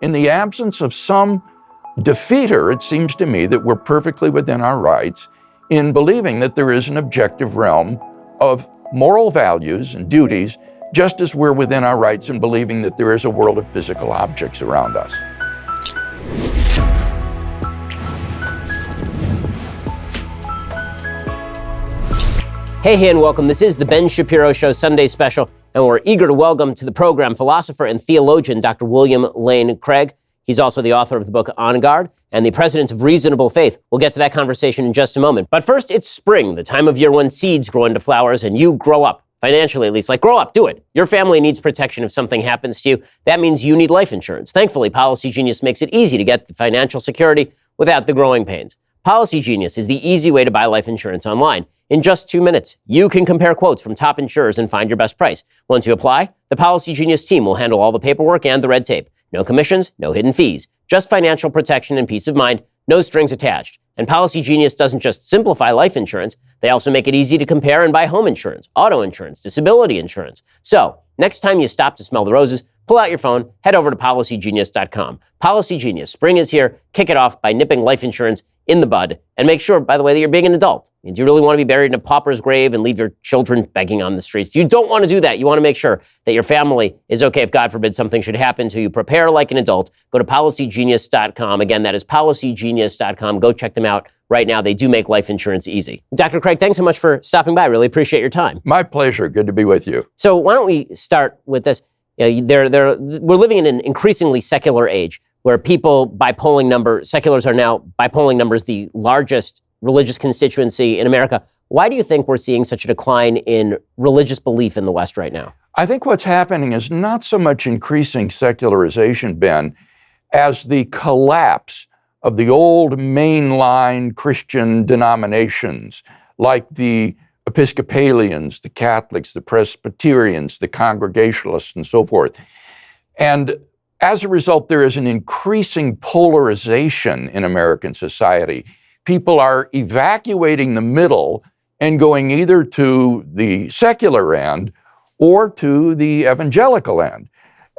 In the absence of some defeater, it seems to me that we're perfectly within our rights in believing that there is an objective realm of moral values and duties, just as we're within our rights in believing that there is a world of physical objects around us. Hey, and welcome. This is the Ben Shapiro Show Sunday Special, and we're eager to welcome to the program philosopher and theologian Dr. William Lane Craig. He's also the author of the book On Guard and the president of Reasonable Faith. We'll get to that conversation in just a moment. But first, it's spring, the time of year when seeds grow into flowers and you grow up, financially at least. Like, grow up, do it. Your family needs protection if something happens to you. That means you need life insurance. Thankfully, Policy Genius makes it easy to get the financial security without the growing pains. Policy Genius is the easy way to buy life insurance online. In just 2 minutes, you can compare quotes from top insurers and find your best price. Once you apply, the Policy Genius team will handle all the paperwork and the red tape. No commissions, no hidden fees, just financial protection and peace of mind, no strings attached. And Policy Genius doesn't just simplify life insurance, they also make it easy to compare and buy home insurance, auto insurance, disability insurance. So, next time you stop to smell the roses, pull out your phone, head over to PolicyGenius.com. Policy Genius, spring is here. Kick it off by nipping life insurance in the bud. And make sure, by the way, that you're being an adult. Do you really want to be buried in a pauper's grave and leave your children begging on the streets? You don't want to do that. You want to make sure that your family is okay if, God forbid, something should happen to you. Prepare like an adult. Go to PolicyGenius.com. Again, that is PolicyGenius.com. Go check them out right now. They do make life insurance easy. Dr. Craig, thanks so much for stopping by. I really appreciate your time. My pleasure. Good to be with you. So why don't we start with this? We're living in an increasingly secular age where people, by polling numbers, seculars are now, by polling numbers, the largest religious constituency in America. Why do you think we're seeing such a decline in religious belief in the West right now? I think what's happening is not so much increasing secularization, Ben, as the collapse of the old mainline Christian denominations like the Episcopalians, the Catholics, the Presbyterians, the Congregationalists, and so forth. And as a result, there is an increasing polarization in American society. People are evacuating the middle and going either to the secular end or to the evangelical end.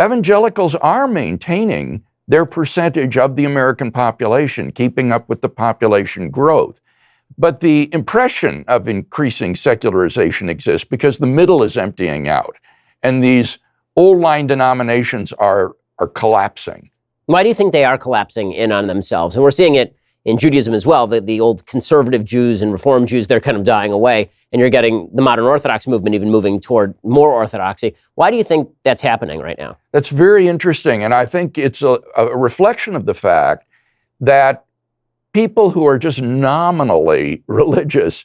Evangelicals are maintaining their percentage of the American population, keeping up with the population growth. But the impression of increasing secularization exists because the middle is emptying out, and these old line denominations are collapsing. Why do you think they are collapsing in on themselves? And we're seeing it in Judaism as well. The old conservative Jews and Reform Jews, they're kind of dying away, and you're getting the modern Orthodox movement even moving toward more orthodoxy. Why do you think that's happening right now? That's very interesting, and I think it's a reflection of the fact that people who are just nominally religious,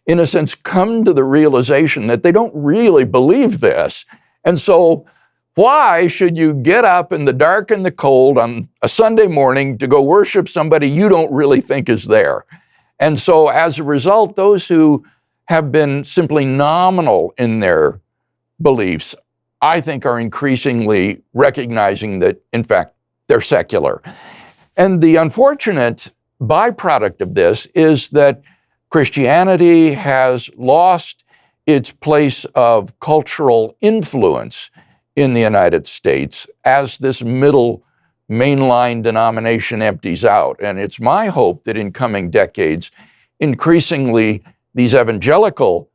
in a sense, come to the realization that they don't really believe this. And so why should you get up in the dark and the cold on a Sunday morning to go worship somebody you don't really think is there? And so as a result, those who have been simply nominal in their beliefs, I think, are increasingly recognizing that, in fact, they're secular. And the unfortunate byproduct of this is that Christianity has lost its place of cultural influence in the United States as this middle mainline denomination empties out. And it's my hope that in coming decades, increasingly these evangelical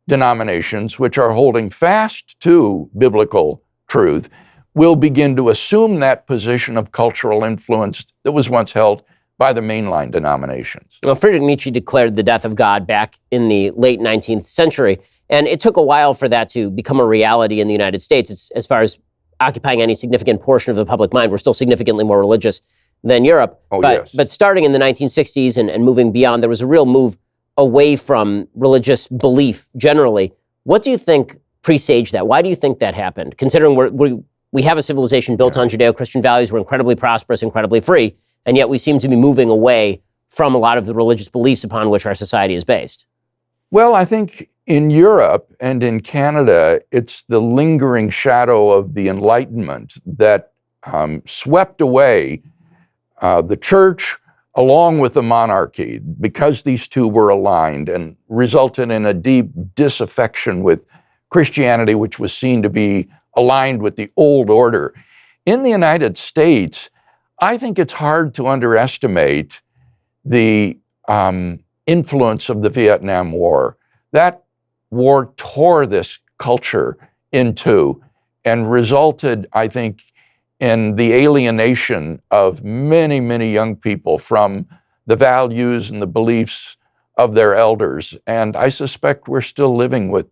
denominations, which are holding fast to biblical truth, will begin to assume that position of cultural influence that was once held by the mainline denominations. Well, Friedrich Nietzsche declared the death of God back in the late 19th century, and it took a while for that to become a reality in the United States. It's, as far as occupying any significant portion of the public mind, we're still significantly more religious than Europe. But starting in the 1960s and moving beyond, there was a real move away from religious belief generally. What do you think presaged that? Why do you think that happened? Considering we have a civilization built on Judeo-Christian values, we're incredibly prosperous, incredibly free, and yet we seem to be moving away from a lot of the religious beliefs upon which our society is based. Well, I think in Europe and in Canada, it's the lingering shadow of the Enlightenment that swept away the church along with the monarchy, because these two were aligned, and resulted in a deep disaffection with Christianity, which was seen to be aligned with the old order. in the United States, I think it's hard to underestimate the influence of the Vietnam War. That war tore this culture in two and resulted, I think, in the alienation of many, many young people from the values and the beliefs of their elders. And I suspect we're still living with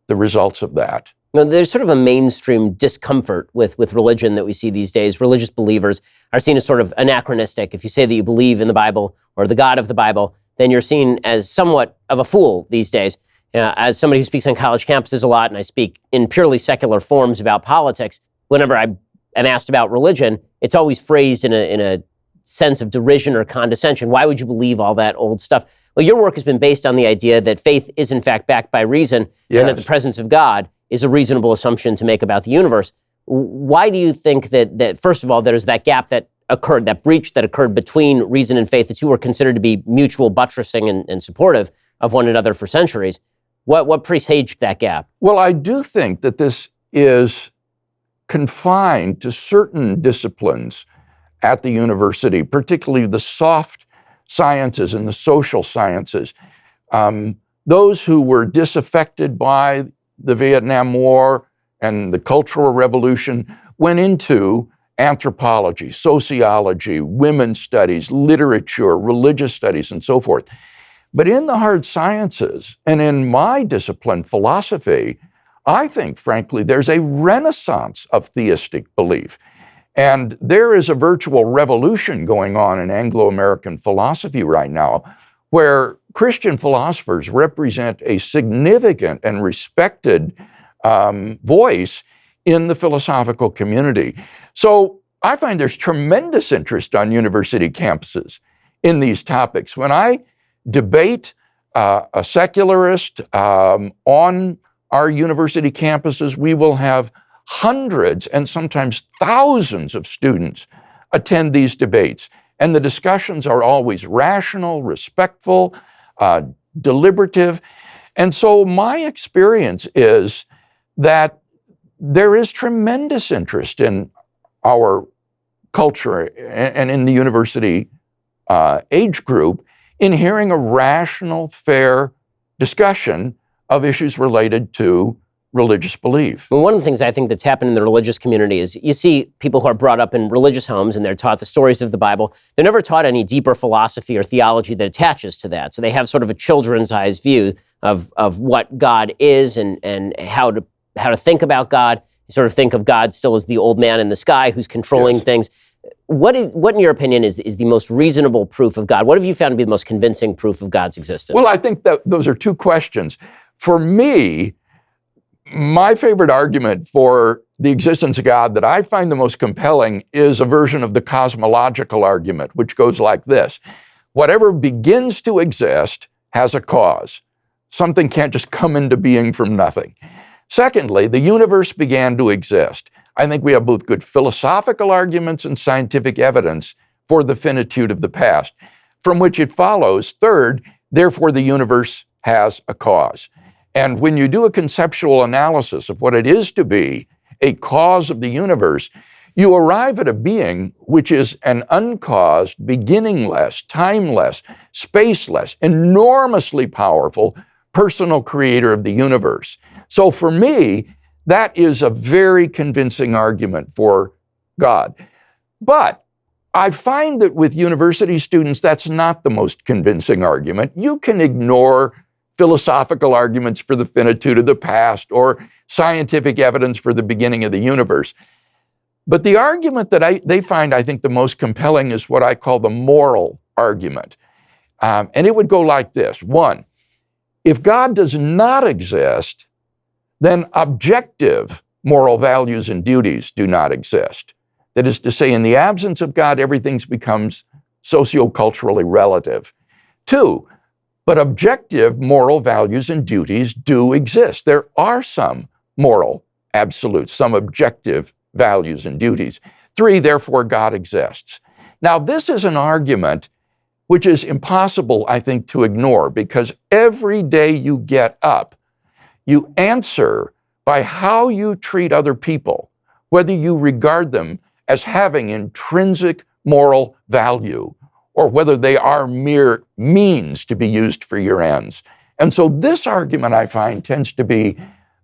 the results of that. Now, there's sort of a mainstream discomfort with religion that we see these days. Religious believers are seen as sort of anachronistic. If you say that you believe in the Bible or the God of the Bible, then you're seen as somewhat of a fool these days. As somebody who speaks on college campuses a lot, and I speak in purely secular forms about politics, whenever I am asked about religion, it's always phrased in a sense of derision or condescension. Why would you believe all that old stuff? Well, your work has been based on the idea that faith is in fact backed by reason, and that the presence of God is a reasonable assumption to make about the universe. Why do you think that first of all, there's that gap that occurred, that breach that occurred between reason and faith, the two were considered to be mutual buttressing and supportive of one another for centuries? What presaged that gap? Well, I do think that this is confined to certain disciplines at the university, particularly the soft sciences and the social sciences. Those who were disaffected by the Vietnam War and the Cultural Revolution went into anthropology, sociology, women's studies, literature, religious studies, and so forth. But in the hard sciences, and in my discipline, philosophy, I think, frankly, there's a renaissance of theistic belief. And there is a virtual revolution going on in Anglo-American philosophy right now, where Christian philosophers represent a significant and respected voice in the philosophical community. So I find there's tremendous interest on university campuses in these topics. When I debate a secularist on our university campuses, we will have hundreds and sometimes thousands of students attend these debates. And the discussions are always rational, respectful, deliberative. And so my experience is that there is tremendous interest in our culture and in the university age group in hearing a rational, fair discussion of issues related to religious belief. Well, one of the things I think that's happened in the religious community is you see people who are brought up in religious homes and they're taught the stories of the Bible. They're never taught any deeper philosophy or theology that attaches to that. So they have sort of a children's eyes view of what God is and how to think about God. You sort of think of God still as the old man in the sky who's controlling things. What in your opinion is the most reasonable proof of God? What have you found to be the most convincing proof of God's existence? Well, I think that those are two questions. For me, my favorite argument for the existence of God that I find the most compelling is a version of the cosmological argument, which goes like this. Whatever begins to exist has a cause. Something can't just come into being from nothing. Secondly, the universe began to exist. I think we have both good philosophical arguments and scientific evidence for the finitude of the past, from which it follows, third, therefore the universe has a cause. And when you do a conceptual analysis of what it is to be a cause of the universe, you arrive at a being which is an uncaused, beginningless, timeless, spaceless, enormously powerful, personal creator of the universe. So for me, that is a very convincing argument for God. But I find that with university students, that's not the most convincing argument. You can ignore philosophical arguments for the finitude of the past or scientific evidence for the beginning of the universe. But the argument that they find, I think, the most compelling is what I call the moral argument. And it would go like this. One, if God does not exist, then objective moral values and duties do not exist. That is to say, in the absence of God, everything becomes socioculturally relative. Two, but objective moral values and duties do exist. There are some moral absolutes, some objective values and duties. Three, therefore, God exists. Now, this is an argument which is impossible, I think, to ignore, because every day you get up, you answer by how you treat other people, whether you regard them as having intrinsic moral value, or whether they are mere means to be used for your ends. And so this argument, I find, tends to be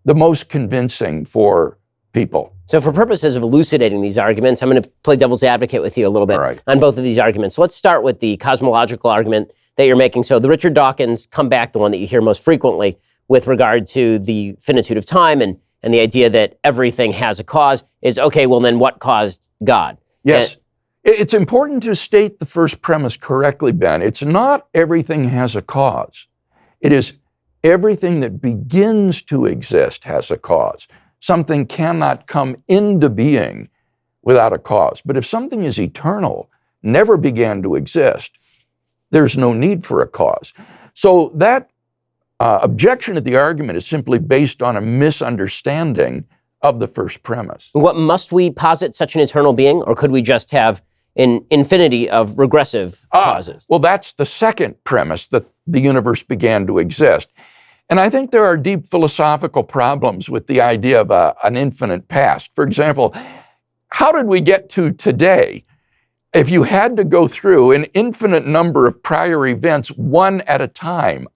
the most convincing for people. So for purposes of elucidating these arguments, I'm going to play devil's advocate with you a little bit on both of these arguments. So let's start with the cosmological argument that you're making. So the Richard Dawkins comeback, the one that you hear most frequently with regard to the finitude of time and the idea that everything has a cause, is, okay, well then what caused God? Yes. It's important to state the first premise correctly, Ben. It's not everything has a cause. It is everything that begins to exist has a cause. Something cannot come into being without a cause. But if something is eternal, never began to exist, there's no need for a cause. So that objection to the argument is simply based on a misunderstanding of the first premise. What, must we posit such an eternal being, or could we just have an infinity of regressive causes? Well, that's the second premise, that the universe began to exist. And I think there are deep philosophical problems with the idea of an infinite past. For example, how did we get to today? If you had to go through an infinite number of prior events one at a time,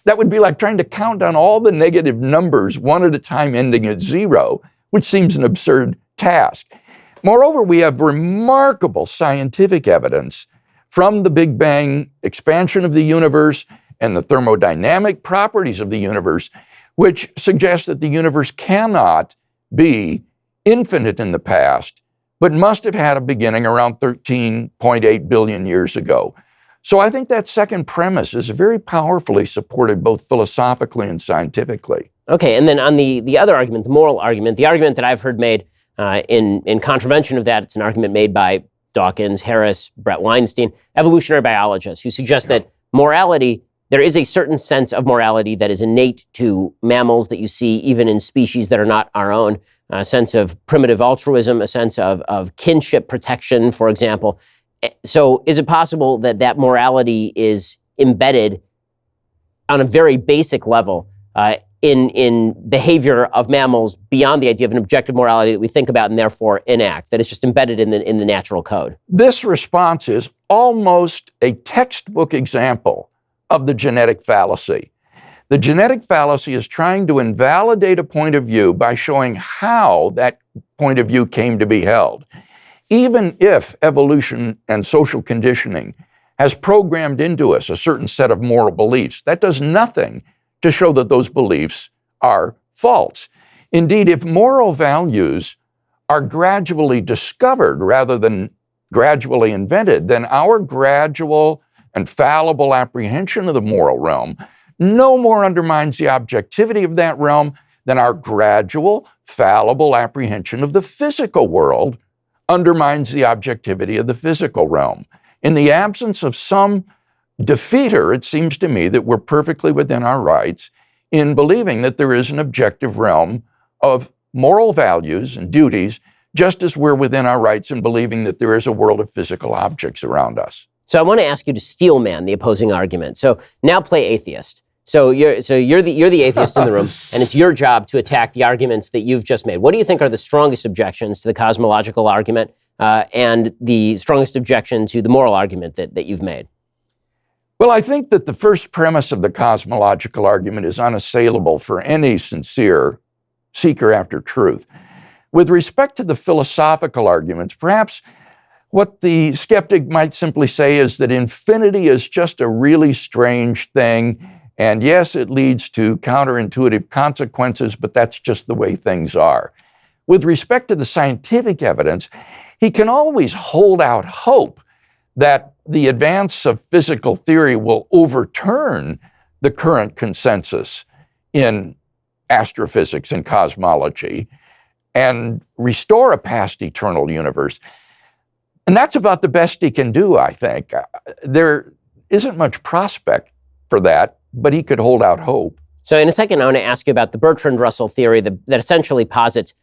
that would be like trying to count down all the negative numbers one at a time ending at zero, which seems an absurd task. Moreover, we have remarkable scientific evidence from the Big Bang expansion of the universe and the thermodynamic properties of the universe, which suggest that the universe cannot be infinite in the past, but must have had a beginning around 13.8 billion years ago. So I think that second premise is very powerfully supported both philosophically and scientifically. Okay, and then on the other argument, the moral argument, the argument that I've heard made in contravention of that, it's an argument made by Dawkins, Harris, Brett Weinstein, evolutionary biologists, who suggest that morality, there is a certain sense of morality that is innate to mammals that you see even in species that are not our own, a sense of primitive altruism, a sense of kinship protection, for example. So is it possible that that morality is embedded on a very basic level in behavior of mammals beyond the idea of an objective morality that we think about and therefore enact, that it's just embedded in the natural code? This response is almost a textbook example of the genetic fallacy. The genetic fallacy is trying to invalidate a point of view by showing how that point of view came to be held. Even if evolution and social conditioning has programmed into us a certain set of moral beliefs, that does nothing to show that those beliefs are false. Indeed, if moral values are gradually discovered rather than gradually invented, then our gradual and fallible apprehension of the moral realm no more undermines the objectivity of that realm than our gradual, fallible apprehension of the physical world undermines the objectivity of the physical realm. In the absence of some defeater, it seems to me that we're perfectly within our rights in believing that there is an objective realm of moral values and duties, just as we're within our rights in believing that there is a world of physical objects around us. So I want to ask you to steelman the opposing argument. So now play atheist. So you're the atheist in the room, and it's your job to attack the arguments that you've just made. What do you think are the strongest objections to the cosmological argument and the strongest objection to the moral argument that you've made? Well, I think that the first premise of the cosmological argument is unassailable for any sincere seeker after truth. With respect to the philosophical arguments, perhaps what the skeptic might simply say is that infinity is just a really strange thing, and yes, it leads to counterintuitive consequences, but that's just the way things are. With respect to the scientific evidence, he can always hold out hope that the advance of physical theory will overturn the current consensus in astrophysics and cosmology and restore a past eternal universe. And that's about the best he can do, I think. There isn't much prospect for that, but he could hold out hope. So in a second, I want to ask you about the Bertrand Russell theory that essentially posits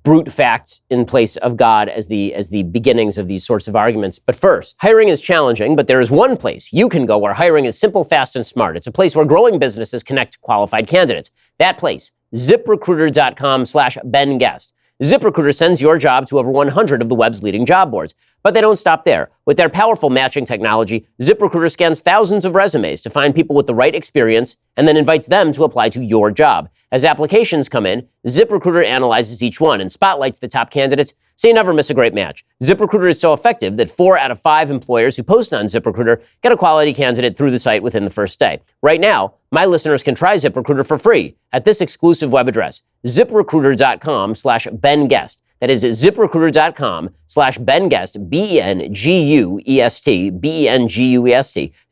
brute facts in place of God as the beginnings of these sorts of arguments. But first, hiring is challenging, but there is one place you can go where hiring is simple, fast, and smart. It's a place where growing businesses connect qualified candidates. That place, ZipRecruiter.com/BenGuest. ZipRecruiter sends your job to over 100 of the web's leading job boards. But they don't stop there. With their powerful matching technology, ZipRecruiter scans thousands of resumes to find people with the right experience and then invites them to apply to your job. As applications come in, ZipRecruiter analyzes each one and spotlights the top candidates so you never miss a great match. ZipRecruiter is so effective that 4 out of 5 employers who post on ZipRecruiter get a quality candidate through the site within the first day. Right now, my listeners can try ZipRecruiter for free at this exclusive web address, ZipRecruiter.com/BenGuest. That is ZipRecruiter.com/BenGuest, BenGuest,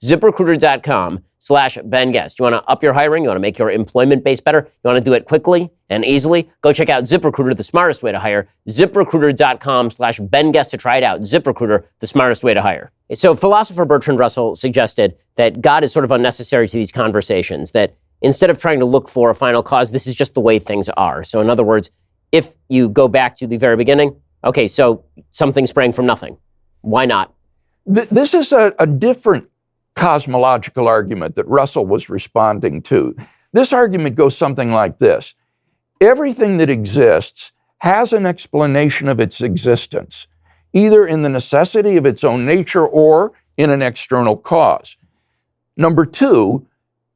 ZipRecruiter.com/BenGuest. You want to up your hiring? You want to make your employment base better? You want to do it quickly and easily? Go check out ZipRecruiter, the smartest way to hire. ZipRecruiter.com/BenGuest to try it out. ZipRecruiter, the smartest way to hire. So philosopher Bertrand Russell suggested that God is sort of unnecessary to these conversations, that instead of trying to look for a final cause, this is just the way things are. So in other words, if you go back to the very beginning, okay, so something sprang from nothing. Why not? This is a different cosmological argument that Russell was responding to. This argument goes something like this. Everything that exists has an explanation of its existence, either in the necessity of its own nature or in an external cause. Number two,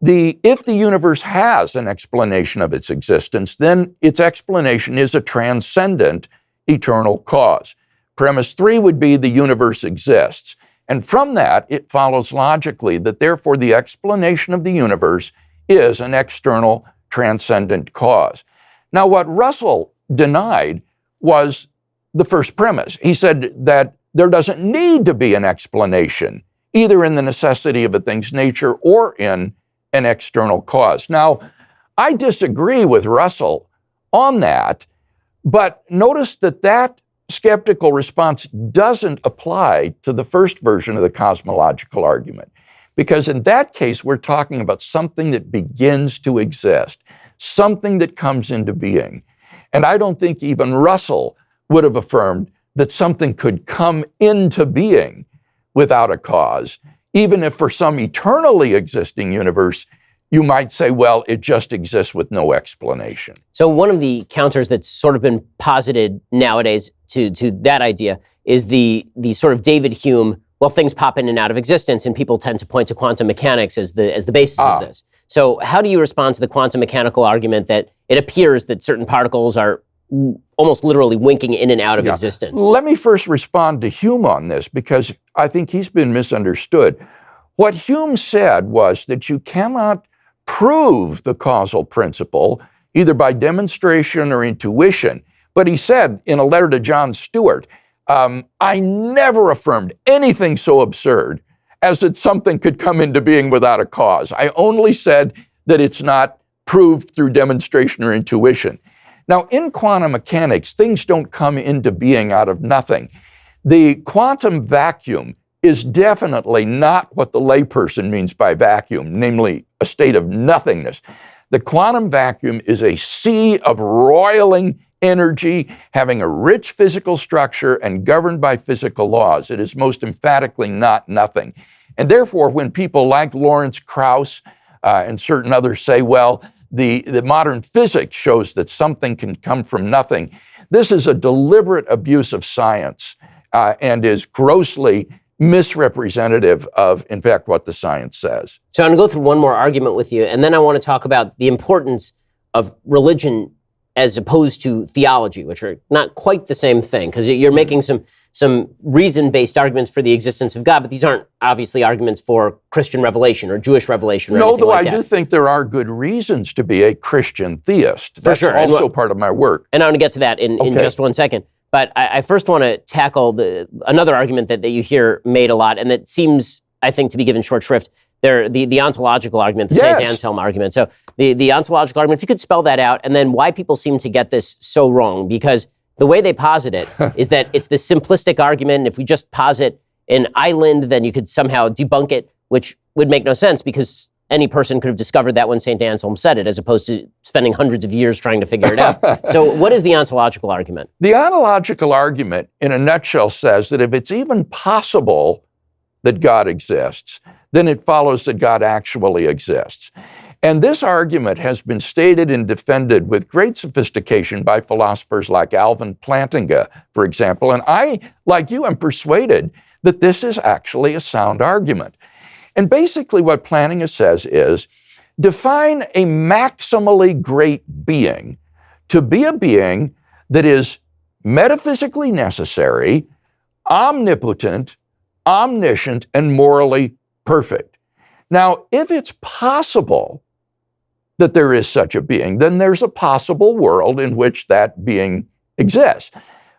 if the universe has an explanation of its existence, then its explanation is a transcendent eternal cause. Premise 3 would be the universe exists. And from that, it follows logically that therefore the explanation of the universe is an external transcendent cause. Now, what Russell denied was the first premise. He said that there doesn't need to be an explanation, either in the necessity of a thing's nature or in an external cause. Now, I disagree with Russell on that, but notice that skeptical response doesn't apply to the first version of the cosmological argument, because in that case, we're talking about something that begins to exist, something that comes into being. And I don't think even Russell would have affirmed that something could come into being without a cause, even if for some eternally existing universe, you might say, well, it just exists with no explanation. So one of the counters that's sort of been posited nowadays to that idea is the sort of David Hume, well, things pop in and out of existence, and people tend to point to quantum mechanics as the basis of this. So how do you respond to the quantum mechanical argument that it appears that certain particles are almost literally winking in and out of existence? Let me first respond to Hume on this, because I think he's been misunderstood. What Hume said was that you cannot prove the causal principle either by demonstration or intuition. But he said in a letter to John Stewart, I never affirmed anything so absurd as that something could come into being without a cause. I only said that it's not proved through demonstration or intuition. Now, in quantum mechanics, things don't come into being out of nothing. The quantum vacuum is definitely not what the layperson means by vacuum, namely a state of nothingness. The quantum vacuum is a sea of roiling energy, having a rich physical structure and governed by physical laws. It is most emphatically not nothing. And therefore, when people like Lawrence Krauss and certain others say, well, the modern physics shows that something can come from nothing, this is a deliberate abuse of science and is grossly misrepresentative of, in fact, what the science says. So I'm going to go through one more argument with you, and then I want to talk about the importance of religion as opposed to theology, which are not quite the same thing, because you're making some reason-based arguments for the existence of God, but these aren't obviously arguments for Christian revelation or Jewish revelation or anything like that. No, though I do think there are good reasons to be a Christian theist. That's also part of my work. And I'm going to get to that in just 1 second. But I first want to tackle another argument that you hear made a lot, and that seems, I think, to be given short shrift. The ontological argument, the St. Anselm argument. So the ontological argument, if you could spell that out, and then why people seem to get this so wrong, because the way they posit it is that it's this simplistic argument, and if we just posit an island, then you could somehow debunk it, which would make no sense, because any person could have discovered that when St. Anselm said it, as opposed to spending hundreds of years trying to figure it out. So what is the ontological argument? The ontological argument, in a nutshell, says that if it's even possible that God exists, then it follows that God actually exists. And this argument has been stated and defended with great sophistication by philosophers like Alvin Plantinga, for example. And I, like you, am persuaded that this is actually a sound argument. And basically what Plantinga says is, define a maximally great being to be a being that is metaphysically necessary, omnipotent, omniscient, and morally perfect. Now, if it's possible that there is such a being, then there's a possible world in which that being exists.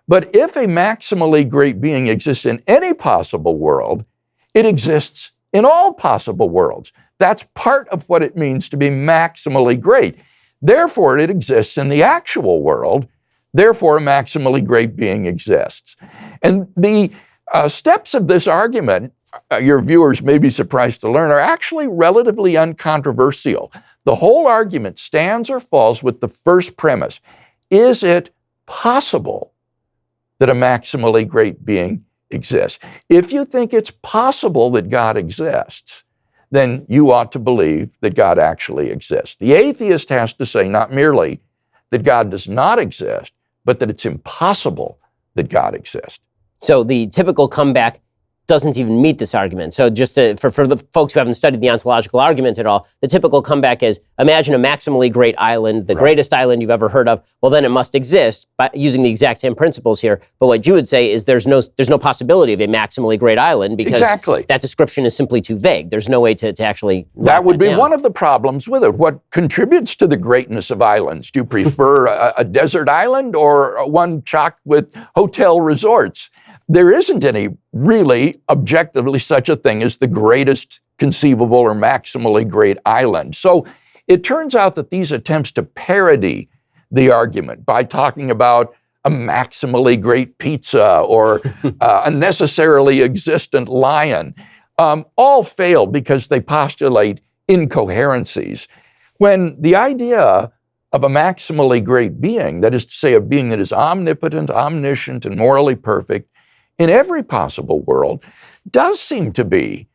But if a maximally great being exists in any possible world, it exists in all possible worlds. That's part of what it means to be maximally great. Therefore, it exists in the actual world. Therefore, a maximally great being exists. And the steps of this argument, your viewers may be surprised to learn, are actually relatively uncontroversial. The whole argument stands or falls with the first premise. Is it possible that a maximally great being exists? If you think it's possible that God exists, then you ought to believe that God actually exists. The atheist has to say not merely that God does not exist, but that it's impossible that God exists. So the typical comeback doesn't even meet this argument. So just for the folks who haven't studied the ontological argument at all, the typical comeback is, imagine a maximally great island, the greatest island you've ever heard of. Well, then it must exist by using the exact same principles here. But what you would say is there's no possibility of a maximally great island because that description is simply too vague. There's no way to actually that would be one of the problems with it. What contributes to the greatness of islands? Do you prefer a desert island or one chocked with hotel resorts? There isn't any really objectively such a thing as the greatest conceivable or maximally great island. So it turns out that these attempts to parody the argument by talking about a maximally great pizza or a necessarily existent lion all fail because they postulate incoherencies. When the idea of a maximally great being, that is to say a being that is omnipotent, omniscient, and morally perfect, in every possible world, does seem to be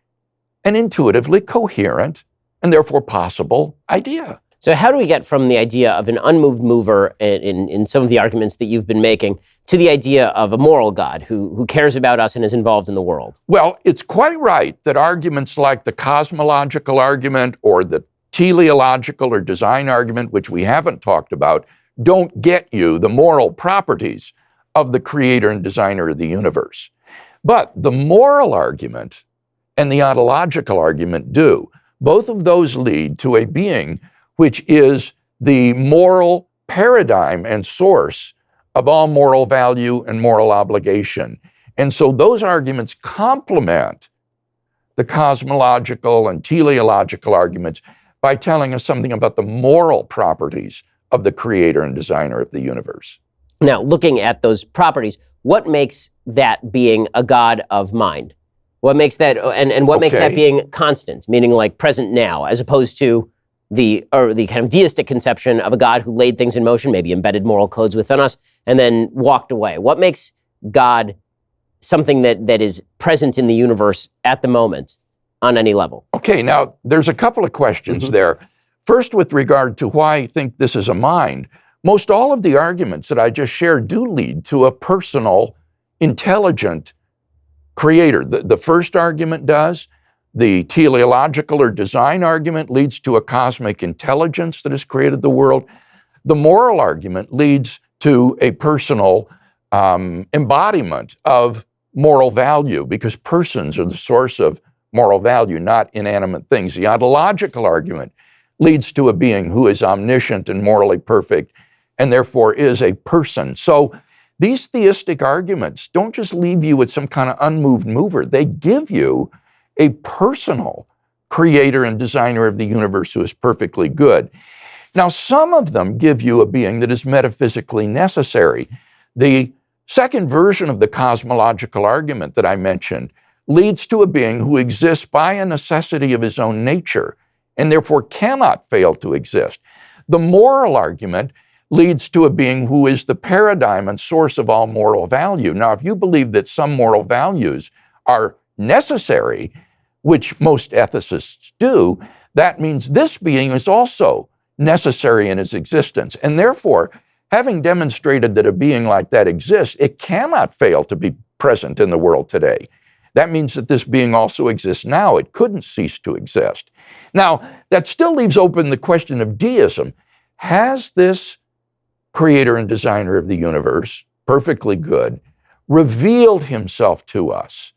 an intuitively coherent and therefore possible idea. So how do we get from the idea of an unmoved mover in some of the arguments that you've been making to the idea of a moral God who cares about us and is involved in the world? Well, it's quite right that arguments like the cosmological argument or the teleological or design argument, which we haven't talked about, don't get you the moral properties of the creator and designer of the universe. But the moral argument and the ontological argument do. Both of those lead to a being which is the moral paradigm and source of all moral value and moral obligation. And so those arguments complement the cosmological and teleological arguments by telling us something about the moral properties of the creator and designer of the universe. Now, looking at those properties, what makes that being a God of mind? What makes that, and what makes that being constant, meaning like present now, as opposed to the kind of deistic conception of a God who laid things in motion, maybe embedded moral codes within us, and then walked away? What makes God something that is present in the universe at the moment on any level? Okay, now there's a couple of questions there. First, with regard to why I think this is a mind, most all of the arguments that I just shared do lead to a personal, intelligent creator. The first argument does. The teleological or design argument leads to a cosmic intelligence that has created the world. The moral argument leads to a personal embodiment of moral value, because persons are the source of moral value, not inanimate things. The ontological argument leads to a being who is omniscient and morally perfect, and therefore is a person. So these theistic arguments don't just leave you with some kind of unmoved mover. They give you a personal creator and designer of the universe who is perfectly good. Now, some of them give you a being that is metaphysically necessary. The second version of the cosmological argument that I mentioned leads to a being who exists by a necessity of his own nature and therefore cannot fail to exist. The moral argument leads to a being who is the paradigm and source of all moral value. Now, if you believe that some moral values are necessary, which most ethicists do, that means this being is also necessary in its existence. And therefore, having demonstrated that a being like that exists, it cannot fail to be present in the world today. That means that this being also exists now. It couldn't cease to exist. Now, that still leaves open the question of deism. Has this creator and designer of the universe, perfectly good, revealed himself to us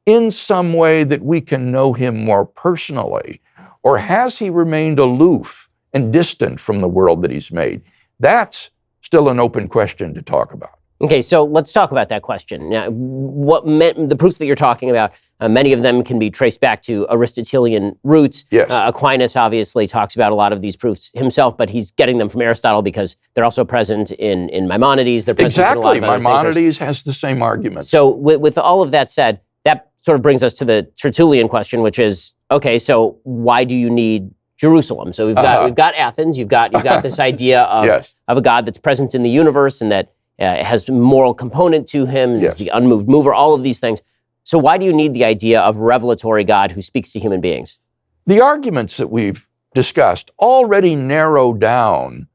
in some way that we can know him more personally? Or has he remained aloof and distant from the world that he's made? That's still an open question to talk about. Okay, so let's talk about that question. Now, the proofs that you're talking about, many of them can be traced back to Aristotelian roots. Yes. Aquinas obviously talks about a lot of these proofs himself, but he's getting them from Aristotle because they're also present in Maimonides. They're present in a lot of other Maimonides thinkers. has the same argument. So with all of that said, that sort of brings us to the Tertullian question, which is, okay, so why do you need Jerusalem? So we've got Athens, you've got this idea of, yes. of a God that's present in the universe and that has a moral component to him, yes. is the unmoved mover, all of these things. So why do you need the idea of a revelatory God who speaks to human beings? The arguments that we've discussed already narrow down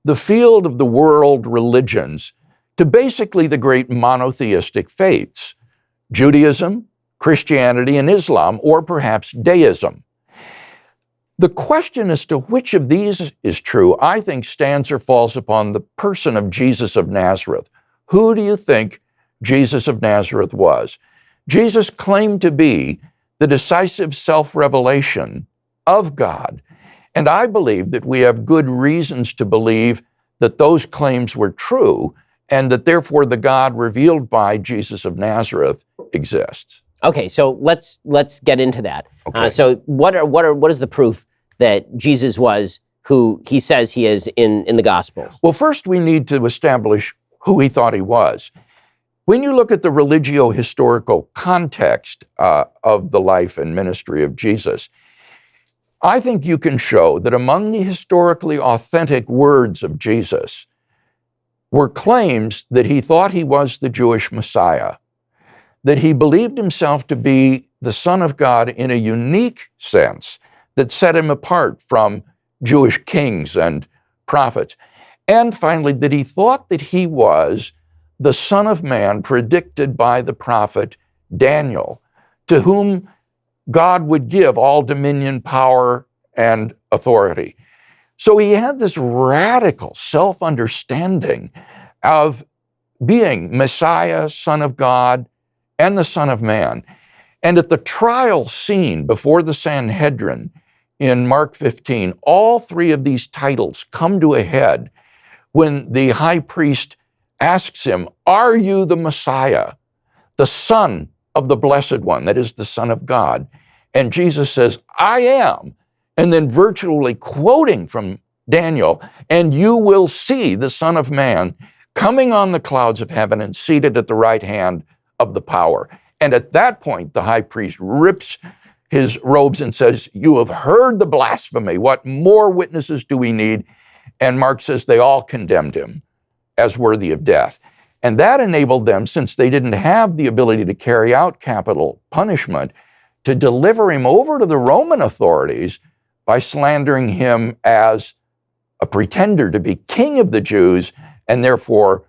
the field of the world religions to basically the great monotheistic faiths, Judaism, Christianity, and Islam, or perhaps deism. The question as to which of these is true, I think, stands or falls upon the person of Jesus of Nazareth. Who do you think Jesus of Nazareth was? Jesus claimed to be the decisive self-revelation of God, and I believe that we have good reasons to believe that those claims were true, and that therefore the God revealed by Jesus of Nazareth exists. Okay, so let's get into that. Okay. So what is the proof that Jesus was who he says he is in the Gospels? Well, first we need to establish who he thought he was. When you look at the religio-historical context of the life and ministry of Jesus, I think you can show that among the historically authentic words of Jesus were claims that he thought he was the Jewish Messiah, that he believed himself to be the Son of God in a unique sense that set him apart from Jewish kings and prophets. And finally, that he thought that he was the Son of Man predicted by the prophet Daniel, to whom God would give all dominion, power, and authority. So he had this radical self-understanding of being Messiah, Son of God, and the Son of Man. And at the trial scene before the Sanhedrin in Mark 15, all three of these titles come to a head when the high priest asks him, "Are you the Messiah, the Son of the Blessed One, that is the Son of God?" And Jesus says, "I am." And then virtually quoting from Daniel, "And you will see the Son of Man coming on the clouds of heaven and seated at the right hand of the power." And at that point, the high priest rips his robes and says, "You have heard the blasphemy. What more witnesses do we need?" And Mark says they all condemned him as worthy of death. And that enabled them, since they didn't have the ability to carry out capital punishment, to deliver him over to the Roman authorities by slandering him as a pretender to be king of the Jews, and therefore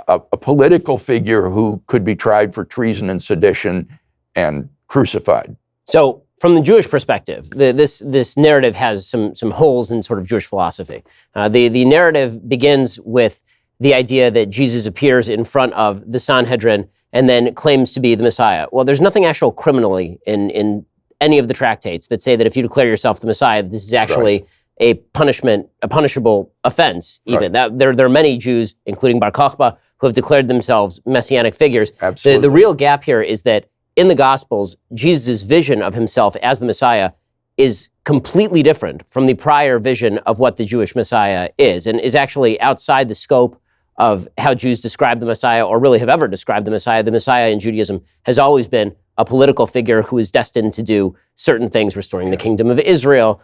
a political figure who could be tried for treason and sedition and crucified. So from the Jewish perspective, this narrative has some holes in sort of Jewish philosophy. The narrative begins with the idea that Jesus appears in front of the Sanhedrin and then claims to be the Messiah. Well, there's nothing actual criminally in any of the tractates that say that if you declare yourself the Messiah, that this is actually a punishable offense, even. That there are many Jews, including Bar Kokhba, who have declared themselves messianic figures. Absolutely. The real gap here is that in the Gospels, Jesus' vision of himself as the Messiah is completely different from the prior vision of what the Jewish Messiah is, and is actually outside the scope of how Jews describe the Messiah, or really have ever described the Messiah. The Messiah in Judaism has always been a political figure who is destined to do certain things, restoring the kingdom of Israel,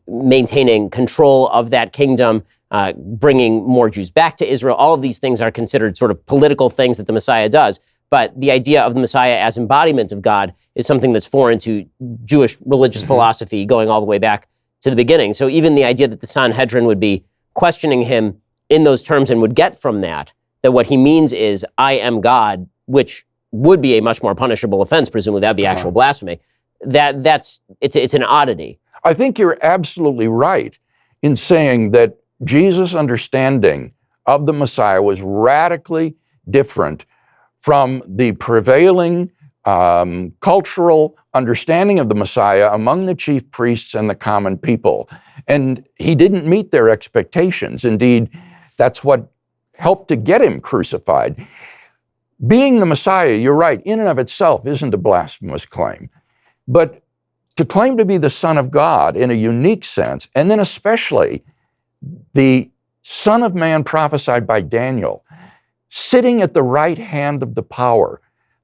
maintaining control of that kingdom, bringing more Jews back to Israel. All of these things are considered sort of political things that the Messiah does. but the idea of the Messiah as embodiment of God is something that's foreign to Jewish religious philosophy going all the way back to the beginning. So even the idea that the Sanhedrin would be questioning him in those terms and would get from that what he means is, I am God, which would be a much more punishable offense, presumably that would be actual blasphemy. It's an oddity. I think you're absolutely right in saying that Jesus' understanding of the Messiah was radically different from the prevailing cultural understanding of the Messiah among the chief priests and the common people. And he didn't meet their expectations. Indeed, that's what helped to get him crucified. Being the Messiah, you're right, in and of itself isn't a blasphemous claim. But to claim to be the Son of God in a unique sense, and then especially the Son of Man prophesied by Daniel, sitting at the right hand of the power,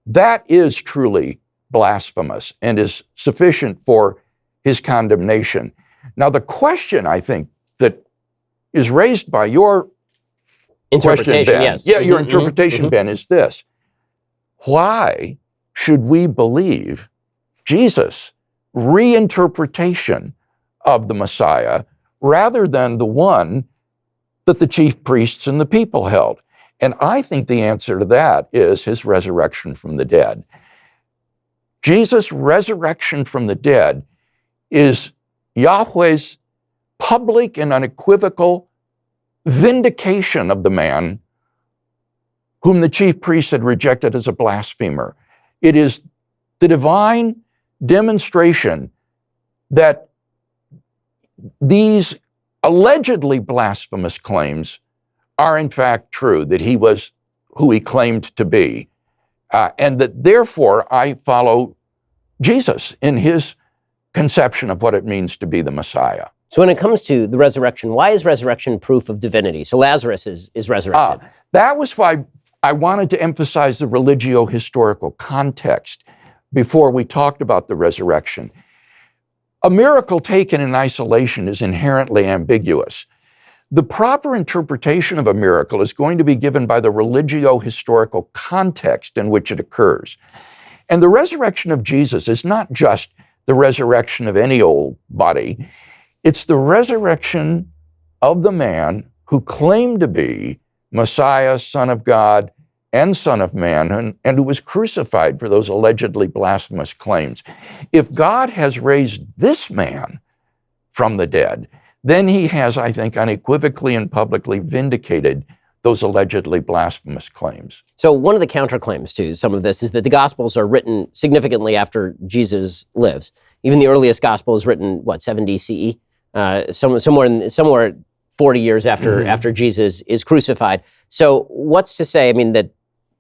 that is truly blasphemous and is sufficient for his condemnation. Now, the question, I think, that is raised by your interpretation, question, Ben, yes. your interpretation, Ben, is this. Why should we believe Jesus' reinterpretation of the Messiah rather than the one that the chief priests and the people held? And I think the answer to that is his resurrection from the dead. Jesus' resurrection from the dead is Yahweh's public and unequivocal vindication of the man whom the chief priests had rejected as a blasphemer. It is the divine demonstration that these allegedly blasphemous claims are in fact true, that he was who he claimed to be, and that therefore I follow Jesus in his conception of what it means to be the Messiah. So when it comes to the resurrection, why is resurrection proof of divinity? So Lazarus is resurrected. That was why I wanted to emphasize the religio-historical context before we talked about the resurrection. A miracle taken in isolation is inherently ambiguous. The proper interpretation of a miracle is going to be given by the religio-historical context in which it occurs. And the resurrection of Jesus is not just the resurrection of any old body. It's the resurrection of the man who claimed to be Messiah, Son of God, and Son of Man, and who was crucified for those allegedly blasphemous claims. If God has raised this man from the dead, then he has, I think, unequivocally and publicly vindicated those allegedly blasphemous claims. So one of the counterclaims to some of this is that the Gospels are written significantly after Jesus lives. Even the earliest Gospel is written, 70 CE? Somewhere 40 years after Jesus is crucified. So what's to say, that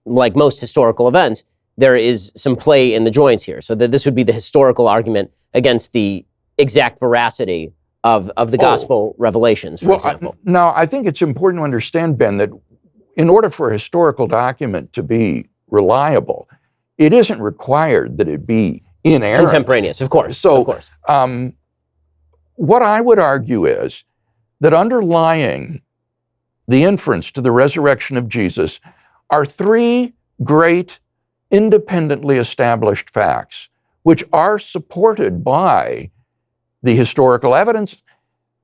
like most historical events, there is some play in the joints here. So that this would be the historical argument against the exact veracity of the gospel revelations, for example. Now, I think it's important to understand, Ben, that in order for a historical document to be reliable, it isn't required that it be inerrant. Contemporaneous, of course. So, of course. What I would argue is that underlying the inference to the resurrection of Jesus are three great independently established facts, which are supported by the historical evidence,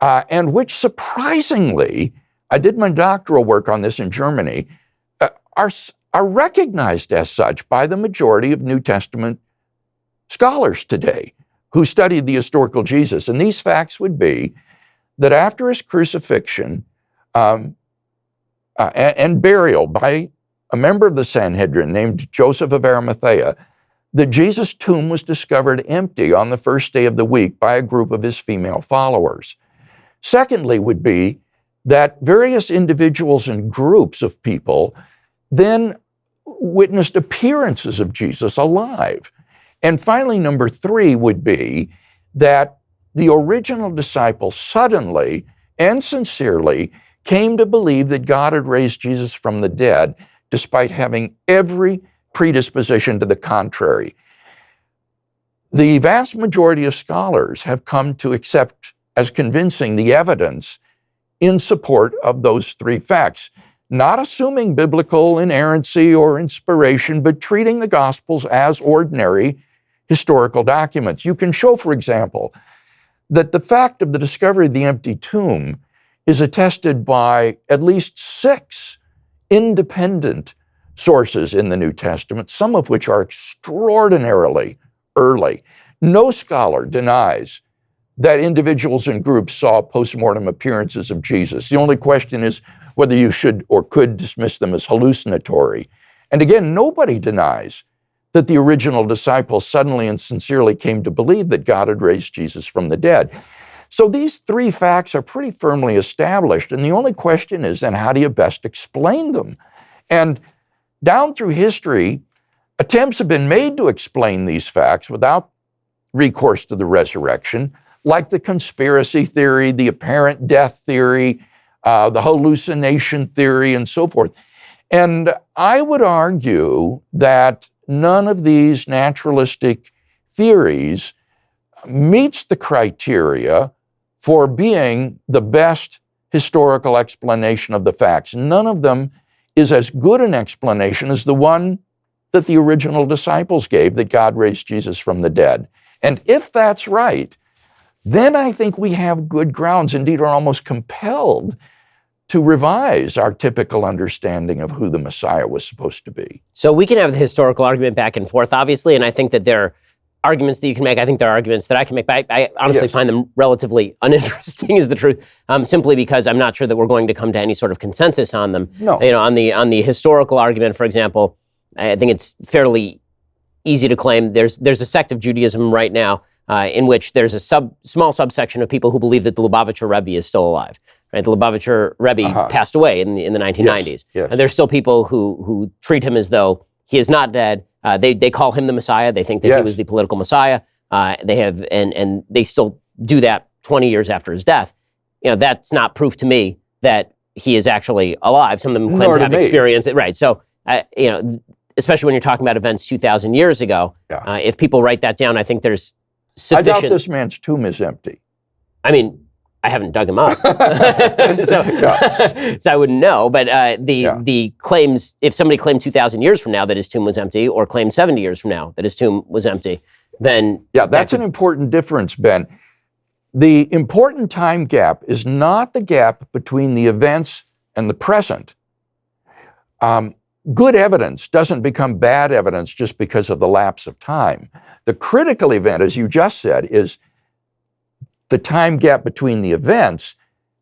and which surprisingly, I did my doctoral work on this in Germany, are recognized as such by the majority of New Testament scholars today who studied the historical Jesus. And these facts would be that after his crucifixion and burial by a member of the Sanhedrin named Joseph of Arimathea, that Jesus' tomb was discovered empty on the first day of the week by a group of his female followers. Secondly would be that various individuals and groups of people then witnessed appearances of Jesus alive. And finally, number three would be that the original disciples suddenly and sincerely came to believe that God had raised Jesus from the dead, despite having every predisposition to the contrary. The vast majority of scholars have come to accept as convincing the evidence in support of those three facts. not assuming biblical inerrancy or inspiration, but treating the Gospels as ordinary historical documents. You can show, for example, that the fact of the discovery of the empty tomb is attested by at least 6 independent sources in the New Testament, some of which are extraordinarily early. No scholar denies that individuals and groups saw postmortem appearances of Jesus. The only question is whether you should or could dismiss them as hallucinatory. And again, nobody denies that the original disciples suddenly and sincerely came to believe that God had raised Jesus from the dead. So these 3 facts are pretty firmly established, and the only question is then how do you best explain them? And down through history, attempts have been made to explain these facts without recourse to the resurrection, like the conspiracy theory, the apparent death theory, the hallucination theory, and so forth. And I would argue that none of these naturalistic theories meets the criteria for being the best historical explanation of the facts. None of them is as good an explanation as the one that the original disciples gave, that God raised Jesus from the dead. And if that's right, then I think we have good grounds, indeed are almost compelled to revise our typical understanding of who the Messiah was supposed to be. So we can have the historical argument back and forth, obviously, and I think that there are arguments that you can make. I think there are arguments that I can make, but I honestly find them relatively uninteresting, is the truth, simply because I'm not sure that we're going to come to any sort of consensus on them. No. On the historical argument, for example, I think it's fairly easy to claim there's a sect of Judaism right now in which there's a small subsection of people who believe that the Lubavitcher Rebbe is still alive. Right? The Lubavitcher Rebbe passed away in the 1990s. Yes. And there's still people who treat him as though he is not dead. They call him the Messiah. They think that he was the political Messiah. They have, and they still do that 20 years after his death. That's not proof to me that he is actually alive. Some of them claim to have experienced it. Right. So, especially when you're talking about events 2,000 years ago, if people write that down, I think there's sufficient. I doubt this man's tomb is empty. I mean, I haven't dug him up, so I wouldn't know. But the claims, if somebody claimed 2,000 years from now that his tomb was empty, or claimed 70 years from now that his tomb was empty, then that's an important difference, Ben. The important time gap is not the gap between the events and the present. Good evidence doesn't become bad evidence just because of the lapse of time. The critical event, as you just said, is the time gap between the events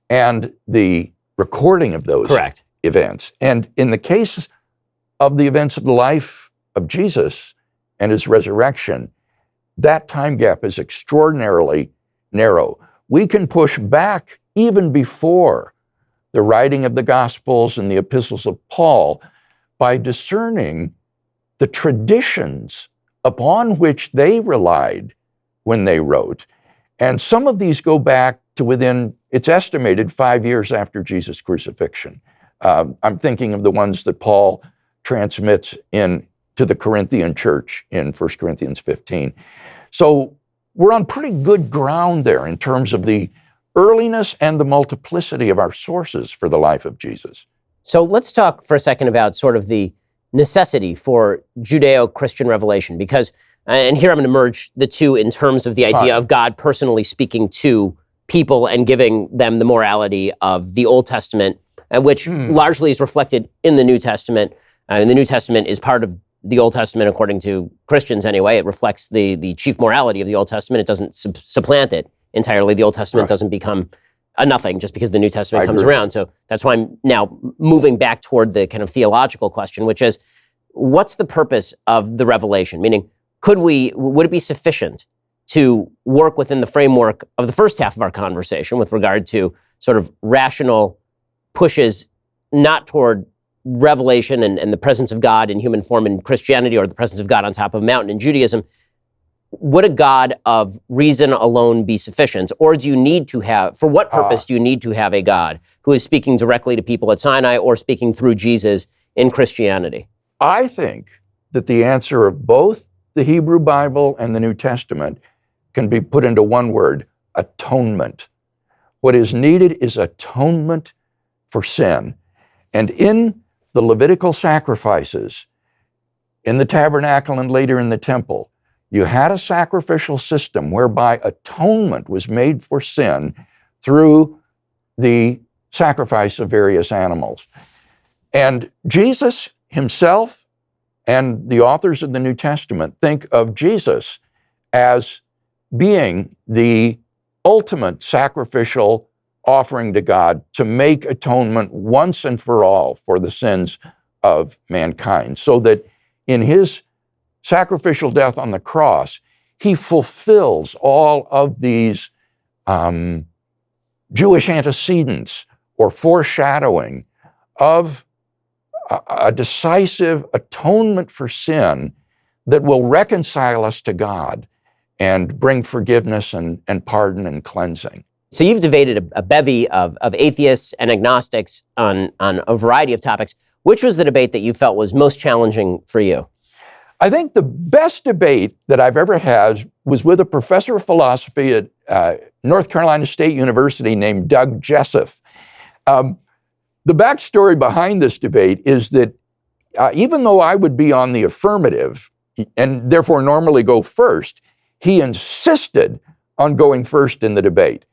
and the recording of those events. And in the case of the events of the life of Jesus and his resurrection, that time gap is extraordinarily narrow. We can push back even before the writing of the Gospels and the epistles of Paul by discerning the traditions upon which they relied when they wrote. And some of these go back to within, it's estimated, 5 years after Jesus' crucifixion. I'm thinking of the ones that Paul transmits to the Corinthian church in 1 Corinthians 15. So we're on pretty good ground there in terms of the earliness and the multiplicity of our sources for the life of Jesus. So let's talk for a second about sort of the necessity for Judeo-Christian revelation, because, and here I'm going to merge the two in terms of the idea of God personally speaking to people and giving them the morality of the Old Testament, which largely is reflected in the New Testament. And the New Testament is part of the Old Testament, according to Christians anyway. It reflects the chief morality of the Old Testament. It doesn't supplant it entirely. The Old Testament doesn't become a nothing just because the New Testament comes around. So that's why I'm now moving back toward the kind of theological question, which is, what's the purpose of the revelation? Meaning, would it be sufficient to work within the framework of the first half of our conversation with regard to sort of rational pushes not toward revelation and the presence of God in human form in Christianity, or the presence of God on top of a mountain in Judaism? Would a God of reason alone be sufficient? Or do you need to have, for what purpose do you need to have a God who is speaking directly to people at Sinai or speaking through Jesus in Christianity? I think that the answer of both the Hebrew Bible and the New Testament can be put into one word: atonement. What is needed is atonement for sin. And in the Levitical sacrifices, in the tabernacle and later in the temple, you had a sacrificial system whereby atonement was made for sin through the sacrifice of various animals. And Jesus himself and the authors of the New Testament think of Jesus as being the ultimate sacrificial offering to God to make atonement once and for all for the sins of mankind, so that in his sacrificial death on the cross, he fulfills all of these Jewish antecedents or foreshadowing of a decisive atonement for sin that will reconcile us to God and bring forgiveness and pardon and cleansing. So you've debated a bevy of atheists and agnostics on a variety of topics. Which was the debate that you felt was most challenging for you? I think the best debate that I've ever had was with a professor of philosophy at North Carolina State University named Doug Jessup. The backstory behind this debate is that even though I would be on the affirmative and therefore normally go first, he insisted on going first in the debate.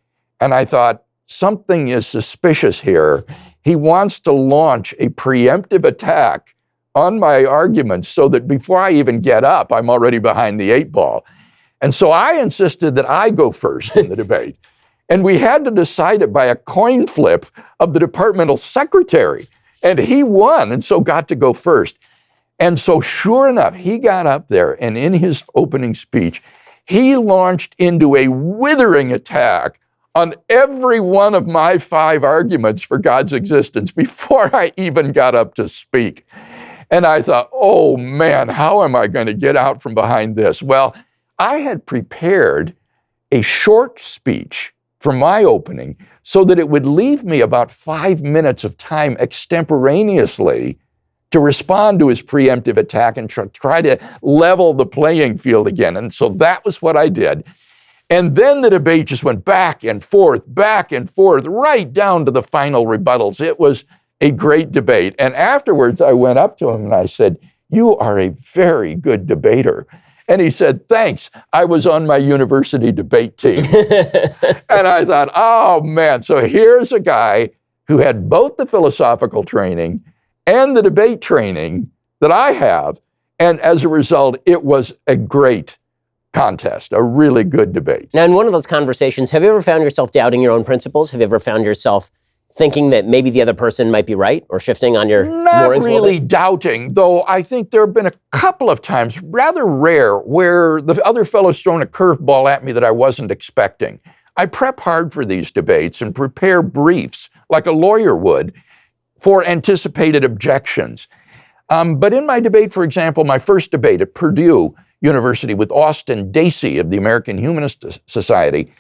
And I thought, something is suspicious here. He wants to launch a preemptive attack on my arguments so that before I even get up, I'm already behind the 8 ball. And so I insisted that I go first in the debate. And we had to decide it by a coin flip of the departmental secretary. And he won, and so got to go first. And so sure enough, he got up there, and in his opening speech, he launched into a withering attack on every one of my 5 arguments for God's existence before I even got up to speak. And I thought, oh man, how am I going to get out from behind this? Well, I had prepared a short speech for my opening so that it would leave me about 5 minutes of time extemporaneously to respond to his preemptive attack and try to level the playing field again. And so that was what I did. And then the debate just went back and forth, right down to the final rebuttals. It was a great debate. And afterwards, I went up to him and I said, "You are a very good debater." And he said, "Thanks. I was on my university debate team." And I thought, oh man, so here's a guy who had both the philosophical training and the debate training that I have. And as a result, it was a great contest, a really good debate. Now, in one of those conversations, have you ever found yourself doubting your own principles? Have you ever found yourself thinking that maybe the other person might be right, or shifting on your moorings a little bit? Not really doubting, though I think there have been a couple of times, rather rare, where the other fellow's thrown a curveball at me that I wasn't expecting. I prep hard for these debates and prepare briefs like a lawyer would for anticipated objections. But in my debate, for example, my first debate at Purdue University with Austin Dacey of the American Humanist Society,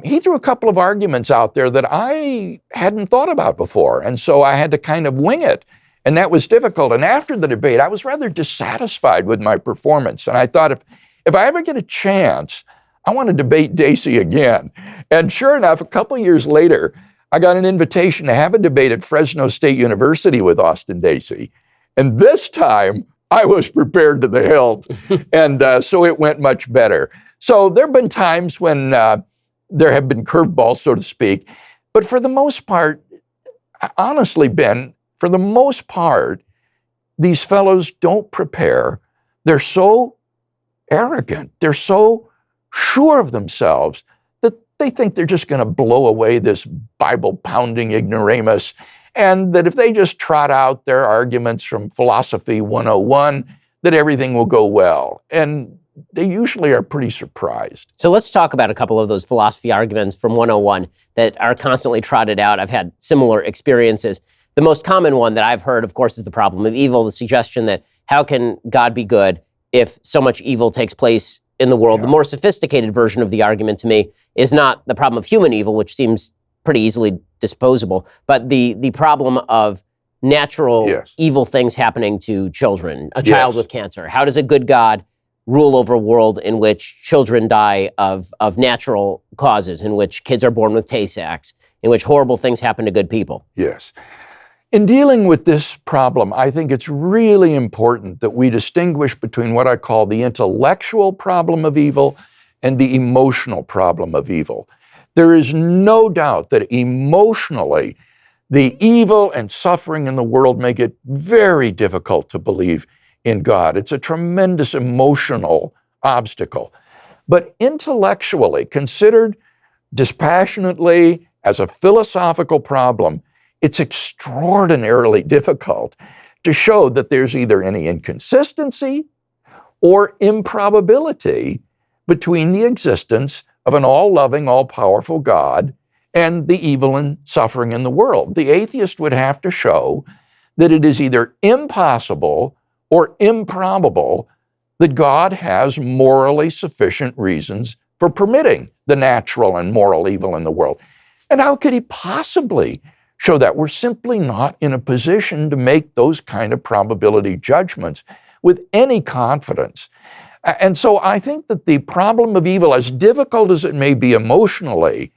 he threw a couple of arguments out there that I hadn't thought about before. And so I had to kind of wing it. And that was difficult. And after the debate, I was rather dissatisfied with my performance. And I thought, if I ever get a chance, I want to debate Dacey again. And sure enough, a couple of years later, I got an invitation to have a debate at Fresno State University with Austin Dacey. And this time, I was prepared to the hilt. And so it went much better. So there have been times when there have been curveballs, so to speak. But for the most part, honestly, Ben, for the most part, these fellows don't prepare. They're so arrogant. They're so sure of themselves that they think they're just going to blow away this Bible-pounding ignoramus, and that if they just trot out their arguments from Philosophy 101, that everything will go well. And they usually are pretty surprised. So let's talk about a couple of those philosophy arguments from 101 that are constantly trotted out. I've had similar experiences. The most common one that I've heard, of course, is the problem of evil, the suggestion that how can God be good if so much evil takes place in the world? Yeah. The more sophisticated version of the argument to me is not the problem of human evil, which seems pretty easily disposable, but the problem of natural evil things happening to children, a child with cancer. How does a good God rule over a world in which children die of natural causes, in which kids are born with Tay-Sachs, in which horrible things happen to good people? Yes. In dealing with this problem, I think it's really important that we distinguish between what I call the intellectual problem of evil and the emotional problem of evil. There is no doubt that emotionally, the evil and suffering in the world make it very difficult to believe in God. It's a tremendous emotional obstacle. But intellectually, considered dispassionately as a philosophical problem, it's extraordinarily difficult to show that there's either any inconsistency or improbability between the existence of an all-loving, all-powerful God and the evil and suffering in the world. The atheist would have to show that it is either impossible or improbable that God has morally sufficient reasons for permitting the natural and moral evil in the world. And how could he possibly show that? We're simply not in a position to make those kind of probability judgments with any confidence. And so I think that the problem of evil, as difficult as it may be emotionally,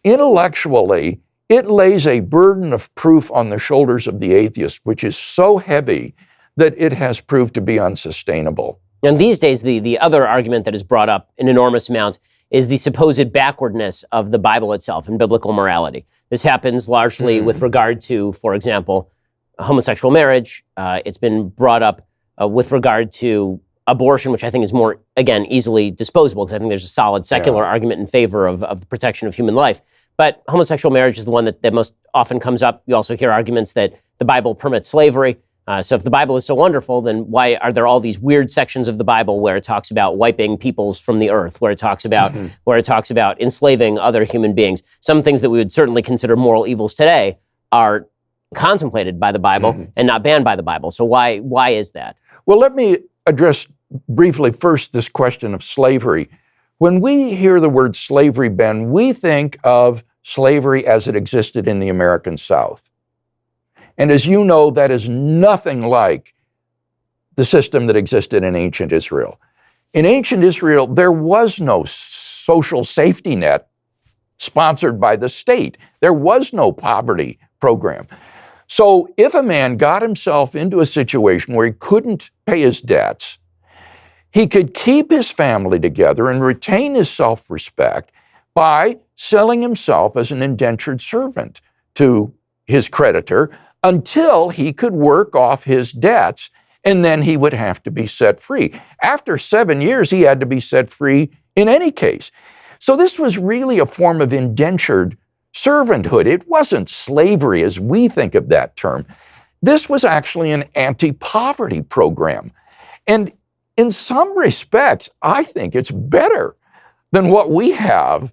intellectually, it lays a burden of proof on the shoulders of the atheist, which is so heavy that it has proved to be unsustainable. And these days, the other argument that is brought up an enormous amount is the supposed backwardness of the Bible itself and biblical morality. This happens largely with regard to, for example, homosexual marriage. It's been brought up with regard to abortion, which I think is more, again, easily disposable, because I think there's a solid secular argument in favor of the protection of human life. But homosexual marriage is the one that most often comes up. You also hear arguments that the Bible permits slavery. So if the Bible is so wonderful, then why are there all these weird sections of the Bible where it talks about wiping peoples from the earth, where it talks about enslaving other human beings? Some things that we would certainly consider moral evils today are contemplated by the Bible and not banned by the Bible. So why is that? Well, let me address briefly first this question of slavery. When we hear the word slavery, Ben, we think of slavery as it existed in the American South. And as you know, that is nothing like the system that existed in ancient Israel. In ancient Israel, there was no social safety net sponsored by the state. There was no poverty program. So if a man got himself into a situation where he couldn't pay his debts, he could keep his family together and retain his self-respect by selling himself as an indentured servant to his creditor until he could work off his debts, and then he would have to be set free. After 7 years, he had to be set free in any case. So this was really a form of indentured servanthood. It wasn't slavery as we think of that term. This was actually an anti-poverty program. And in some respects, I think it's better than what we have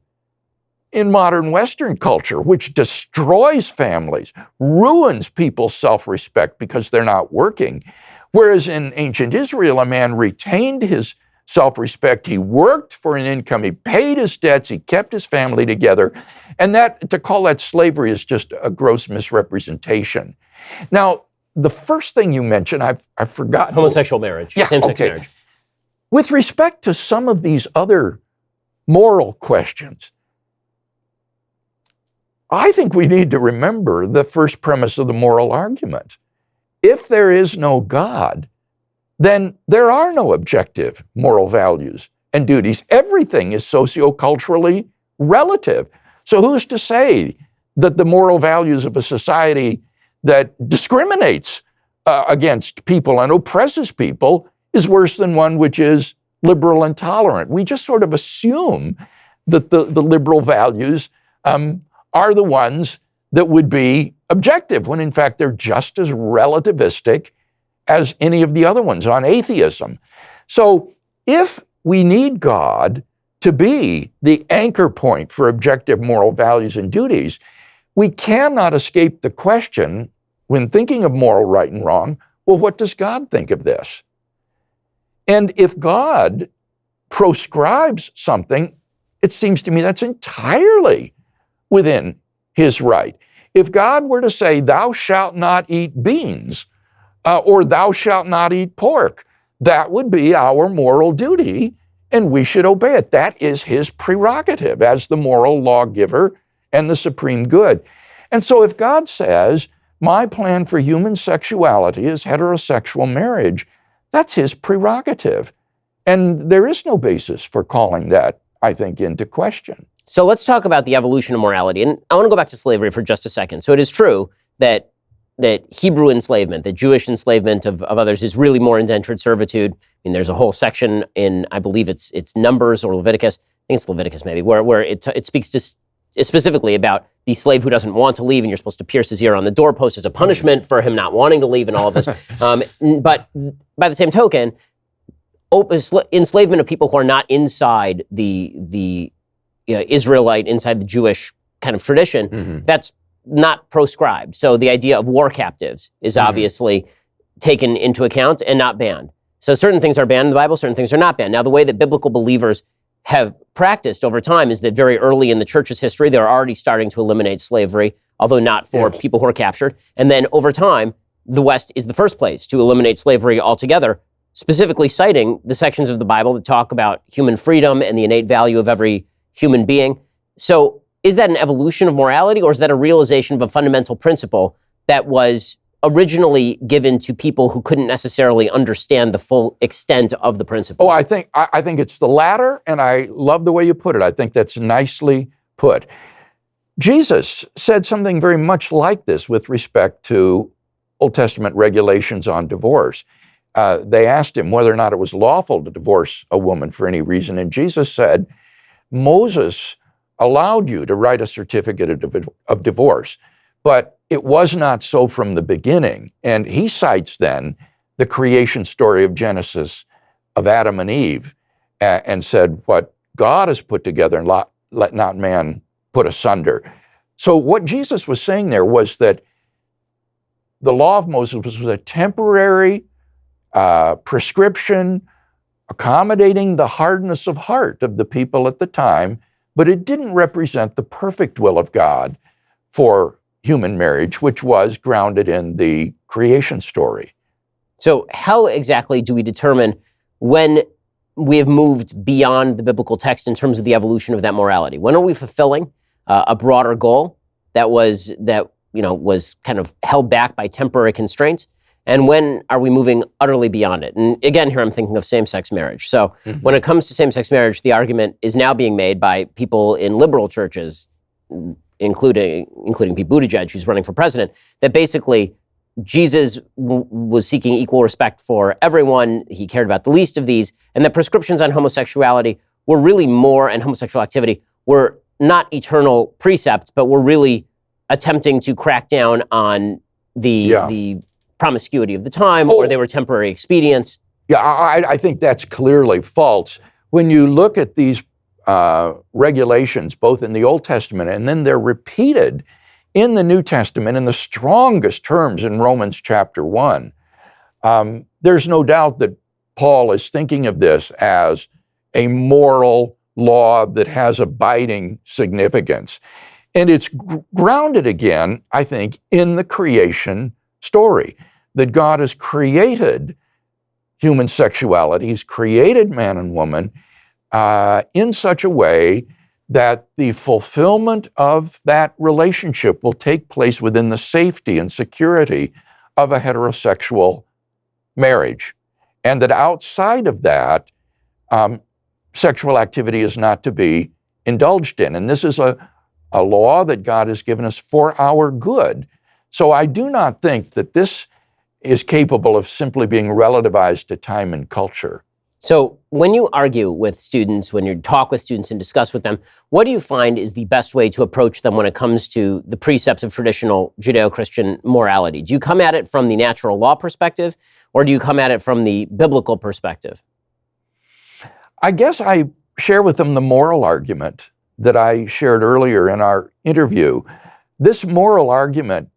in modern Western culture, which destroys families, ruins people's self-respect because they're not working. Whereas in ancient Israel, a man retained his self-respect, he worked for an income, he paid his debts, he kept his family together, and that, to call that slavery is just a gross misrepresentation. Now, the first thing you mentioned, I've forgotten. Homosexual marriage, same-sex marriage. With respect to some of these other moral questions, I think we need to remember the first premise of the moral argument. If there is no God, then there are no objective moral values and duties. Everything is socioculturally relative. So who's to say that the moral values of a society that discriminates against people and oppresses people is worse than one which is liberal and tolerant? We just sort of assume that the liberal values are the ones that would be objective, when in fact they're just as relativistic as any of the other ones on atheism. So if we need God to be the anchor point for objective moral values and duties, we cannot escape the question, when thinking of moral right and wrong, well, what does God think of this? And if God proscribes something, it seems to me that's entirely within his right. If God were to say, thou shalt not eat beans, or thou shalt not eat pork, that would be our moral duty, and we should obey it. That is his prerogative as the moral lawgiver and the supreme good. And so if God says, my plan for human sexuality is heterosexual marriage. That's his prerogative. And there is no basis for calling that, I think, into question. So let's talk about the evolution of morality. And I want to go back to slavery for just a second. So it is true that Hebrew enslavement, that Jewish enslavement of others is really more indentured servitude. I mean, there's a whole section in, I believe it's Numbers or Leviticus, I think it's Leviticus maybe, where it speaks to specifically about the slave who doesn't want to leave, and you're supposed to pierce his ear on the doorpost as a punishment for him not wanting to leave and all of this. But by the same token, enslavement of people who are not inside the Israelite, inside the Jewish kind of tradition, that's not proscribed. So the idea of war captives is obviously taken into account and not banned. So certain things are banned in the Bible, certain things are not banned. Now, the way that biblical believers have practiced over time is that very early in the church's history, they're already starting to eliminate slavery, although not for people who are captured. And then over time, the West is the first place to eliminate slavery altogether, specifically citing the sections of the Bible that talk about human freedom and the innate value of every human being. So is that an evolution of morality, or is that a realization of a fundamental principle that was originally given to people who couldn't necessarily understand the full extent of the principle? Oh, I think it's the latter, and I love the way you put it. I think that's nicely put. Jesus said something very much like this with respect to Old Testament regulations on divorce. They asked him whether or not it was lawful to divorce a woman for any reason, and Jesus said, Moses allowed you to write a certificate of divorce, but it was not so from the beginning. And he cites then the creation story of Genesis of Adam and Eve and said, what God has put together, and let not man put asunder. So what Jesus was saying there was that the law of Moses was a temporary prescription accommodating the hardness of heart of the people at the time, but it didn't represent the perfect will of God for human marriage, which was grounded in the creation story. So how exactly do we determine when we have moved beyond the biblical text in terms of the evolution of that morality? When are we fulfilling a broader goal that was kind of held back by temporary constraints? And when are we moving utterly beyond it? And again, here I'm thinking of same-sex marriage. So when it comes to same-sex marriage, the argument is now being made by people in liberal churches, including Pete Buttigieg, who's running for president, that basically Jesus was seeking equal respect for everyone. He cared about the least of these, and that prescriptions on homosexuality were really more, and homosexual activity were not eternal precepts, but were really attempting to crack down on the promiscuity of the time, or they were temporary expedients. Yeah, I think that's clearly false. When you look at these regulations, both in the Old Testament and then they're repeated in the New Testament in the strongest terms in Romans chapter 1, there's no doubt that Paul is thinking of this as a moral law that has abiding significance. And it's grounded again, I think, in the creation story, that God has created human sexuality, He's created man and woman in such a way that the fulfillment of that relationship will take place within the safety and security of a heterosexual marriage. And that outside of that, sexual activity is not to be indulged in. And this is a law that God has given us for our good. So I do not think that this is capable of simply being relativized to time and culture. So when you argue with students, when you talk with students and discuss with them, what do you find is the best way to approach them when it comes to the precepts of traditional Judeo-Christian morality? Do you come at it from the natural law perspective, or do you come at it from the biblical perspective? I guess I share with them the moral argument that I shared earlier in our interview. This moral argument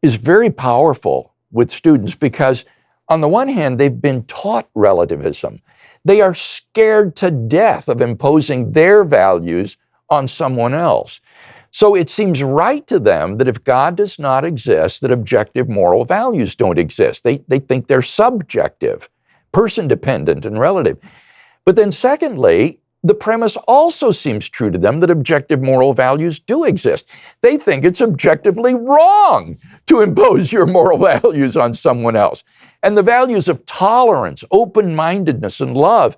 is very powerful with students because, on the one hand, they've been taught relativism. They are scared to death of imposing their values on someone else. So it seems right to them that if God does not exist, that objective moral values don't exist. They think they're subjective, person-dependent, and relative. But then secondly, the premise also seems true to them that objective moral values do exist. They think it's objectively wrong to impose your moral values on someone else. And the values of tolerance, open-mindedness, and love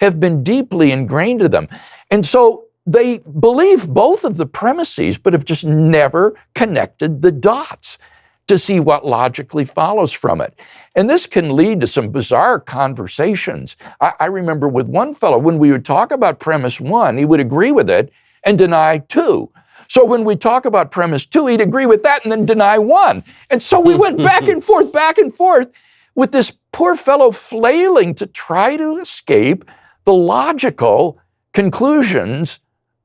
have been deeply ingrained to them. And so they believe both of the premises, but have just never connected the dots to see what logically follows from it. And this can lead to some bizarre conversations. I remember with one fellow, when we would talk about premise 1, he would agree with it and deny 2. So when we talk about premise 2, he'd agree with that and then deny 1. And so we went back and forth with this poor fellow flailing to try to escape the logical conclusions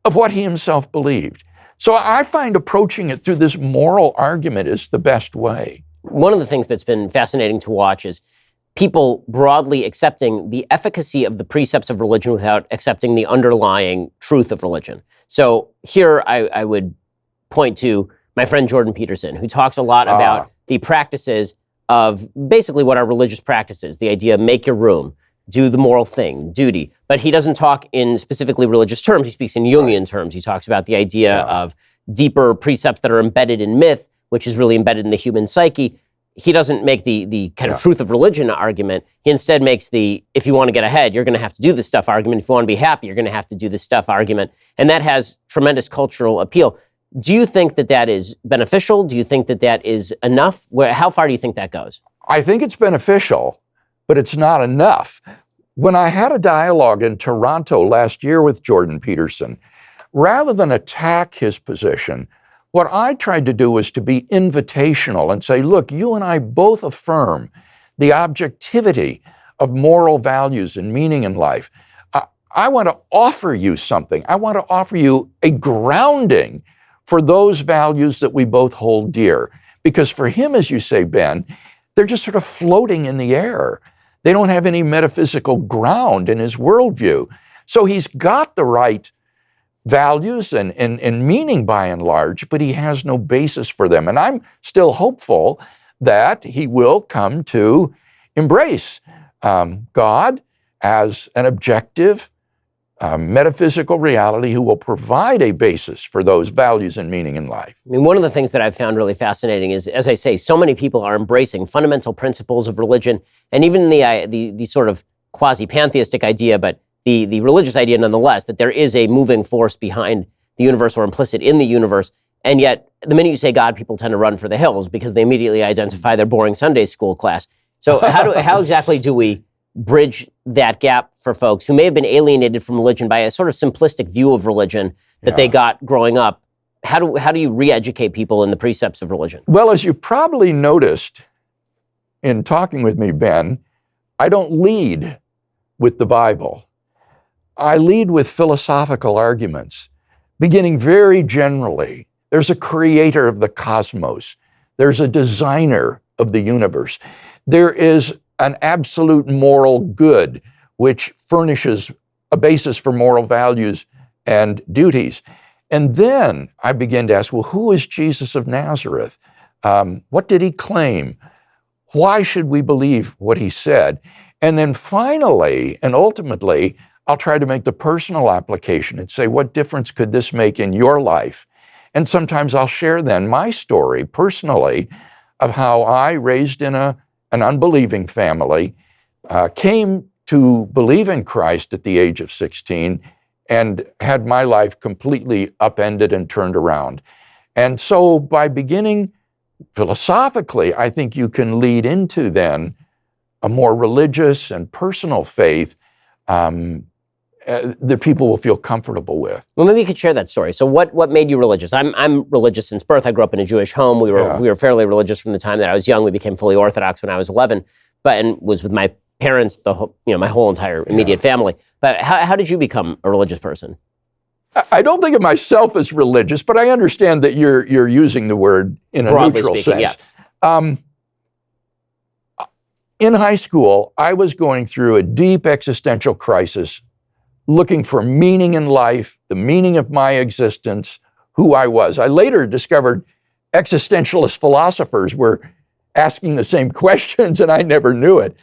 of what he himself believed. So I find approaching it through this moral argument is the best way. One of the things that's been fascinating to watch is people broadly accepting the efficacy of the precepts of religion without accepting the underlying truth of religion. So here I would point to my friend Jordan Peterson, who talks a lot about the practices of basically what our religious practice is, the idea of make your room, do the moral thing, duty. But he doesn't talk in specifically religious terms. He speaks in Jungian terms. He talks about the idea of deeper precepts that are embedded in myth, which is really embedded in the human psyche. He doesn't make the kind of truth of religion argument. He instead makes the, if you want to get ahead, you're going to have to do this stuff argument. If you want to be happy, you're going to have to do this stuff argument. And that has tremendous cultural appeal. Do you think that that is beneficial? Do you think that that is enough? How far do you think that goes? I think it's beneficial, but it's not enough. When I had a dialogue in Toronto last year with Jordan Peterson, rather than attack his position, what I tried to do was to be invitational and say, look, you and I both affirm the objectivity of moral values and meaning in life. I want to offer you something. I want to offer you a grounding for those values that we both hold dear. Because for him, as you say, Ben, they're just sort of floating in the air. They don't have any metaphysical ground in his worldview. So he's got the right values and meaning by and large, but he has no basis for them. And I'm still hopeful that he will come to embrace God as an objective, metaphysical reality who will provide a basis for those values and meaning in life. I mean, one of the things that I've found really fascinating is, as I say, so many people are embracing fundamental principles of religion, and even the sort of quasi-pantheistic idea, but the religious idea nonetheless, that there is a moving force behind the universe or implicit in the universe. And yet, the minute you say God, people tend to run for the hills because they immediately identify their boring Sunday school class. So how exactly do we bridge that gap for folks who may have been alienated from religion by a sort of simplistic view of religion that they got growing up? How do you re-educate people in the precepts of religion? Well, as you probably noticed in talking with me, Ben, I don't lead with the Bible. I lead with philosophical arguments, beginning very generally. There's a creator of the cosmos. There's a designer of the universe. There is an absolute moral good, which furnishes a basis for moral values and duties. And then I begin to ask, well, who is Jesus of Nazareth? What did he claim? Why should we believe what he said? And then finally, and ultimately, I'll try to make the personal application and say, what difference could this make in your life? And sometimes I'll share then my story personally of how I, raised in an unbelieving family, came to believe in Christ at the age of 16 and had my life completely upended and turned around. And so by beginning philosophically, I think you can lead into then a more religious and personal faith that people will feel comfortable with. Well, maybe you could share that story. So what made you religious? I'm religious since birth. I grew up in a Jewish home. We were fairly religious from the time that I was young. We became fully Orthodox when I was 11, and was with my parents, my whole entire immediate family. But how did you become a religious person? I don't think of myself as religious, but I understand that you're using the word in a broadly neutral speaking, sense. Yeah. In high school, I was going through a deep existential crisis, looking for meaning in life, the meaning of my existence, who I was. I later discovered existentialist philosophers were asking the same questions, and I never knew it.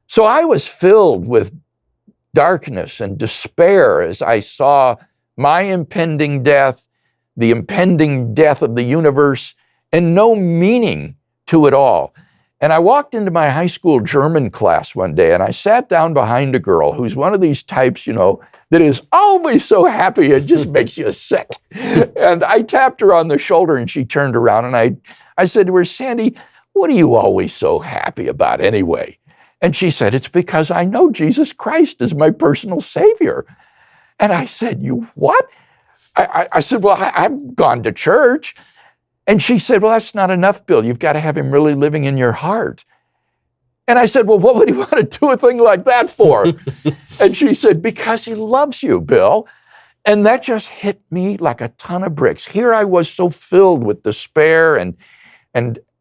So I was filled with darkness and despair as I saw my impending death, the impending death of the universe, and no meaning to it all. And I walked into my high school German class one day, and I sat down behind a girl who's one of these types, that is always so happy it just makes you sick. And I tapped her on the shoulder, and she turned around, and I said to her, "Sandy, what are you always so happy about anyway?" And she said, "It's because I know Jesus Christ is my personal Savior." And I said, "You what?" I said, "Well, I've gone to church." And she said, "Well, that's not enough, Bill. You've got to have him really living in your heart." And I said, "Well, what would he want to do a thing like that for?" And she said, "Because he loves you, Bill." And that just hit me like a ton of bricks. Here I was so filled with despair and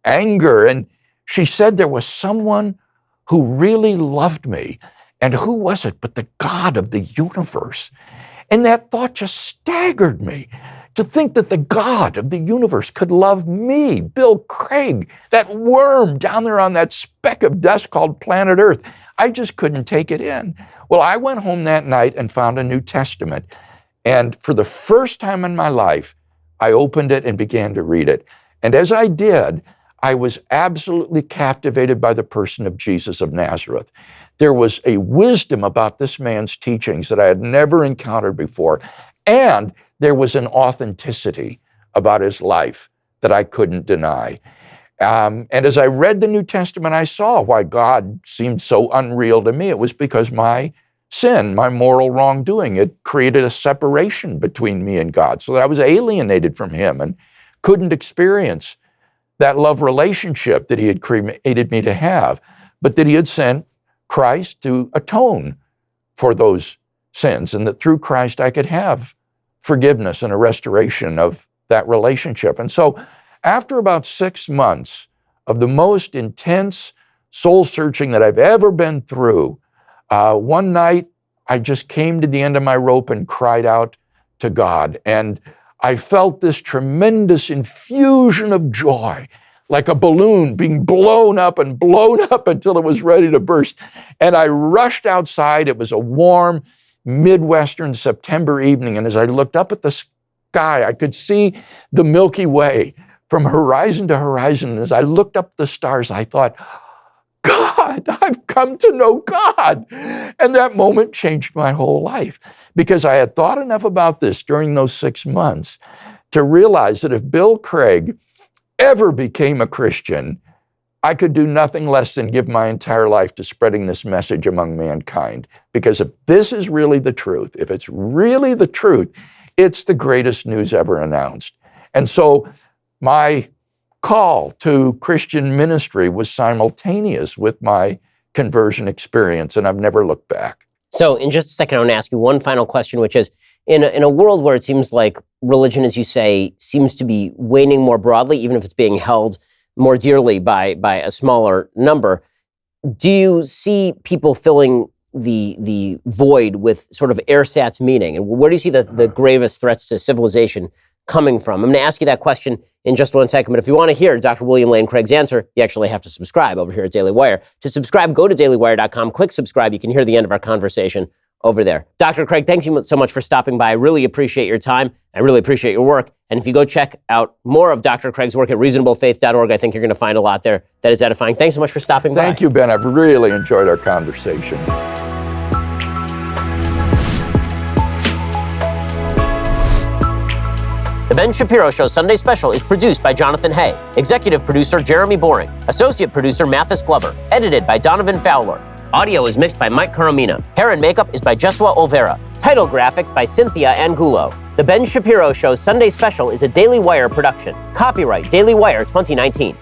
anger. And she said there was someone who really loved me. And who was it but the God of the universe? And that thought just staggered me. To think that the God of the universe could love me, Bill Craig, that worm down there on that speck of dust called planet Earth. I just couldn't take it in. Well, I went home that night and found a New Testament. And for the first time in my life, I opened it and began to read it. And as I did, I was absolutely captivated by the person of Jesus of Nazareth. There was a wisdom about this man's teachings that I had never encountered before. And there was an authenticity about his life that I couldn't deny. And as I read the New Testament, I saw why God seemed so unreal to me. It was because my sin, my moral wrongdoing, it created a separation between me and God, so that I was alienated from him and couldn't experience that love relationship that he had created me to have, but that he had sent Christ to atone for those sins, and that through Christ I could have forgiveness and a restoration of that relationship. And so after about 6 months of the most intense soul searching that I've ever been through, one night I just came to the end of my rope and cried out to God. And I felt this tremendous infusion of joy, like a balloon being blown up until it was ready to burst. And I rushed outside. It was a warm Midwestern September evening, and as I looked up at the sky, I could see the Milky Way from horizon to horizon. And as I looked up at the stars, I thought, God, I've come to know God. And that moment changed my whole life, because I had thought enough about this during those 6 months to realize that if Bill Craig ever became a Christian, I could do nothing less than give my entire life to spreading this message among mankind. Because if this is really the truth, if it's really the truth, it's the greatest news ever announced. And so my call to Christian ministry was simultaneous with my conversion experience, and I've never looked back. So in just a second, I want to ask you one final question, which is, in a world where it seems like religion, as you say, seems to be waning more broadly, even if it's being held more dearly by a smaller number, do you see people filling the void with sort of ersatz meaning? And where do you see the gravest threats to civilization coming from? I'm going to ask you that question in just 1 second, but if you want to hear Dr. William Lane Craig's answer, you actually have to subscribe over here at Daily Wire. To subscribe, go to dailywire.com, click subscribe. You can hear the end of our conversation over there. Dr. Craig, thank you so much for stopping by. I really appreciate your time. I really appreciate your work. And if you go check out more of Dr. Craig's work at reasonablefaith.org, I think you're going to find a lot there that is edifying. Thanks so much for stopping by. Thank you, Ben. I've really enjoyed our conversation. The Ben Shapiro Show Sunday Special is produced by Jonathan Hay, executive producer Jeremy Boring, associate producer Mathis Glover, edited by Donovan Fowler. Audio is mixed by Mike Coromina. Hair and makeup is by Jesua Olvera. Title graphics by Cynthia Angulo. The Ben Shapiro Show Sunday Special is a Daily Wire production. Copyright Daily Wire 2019.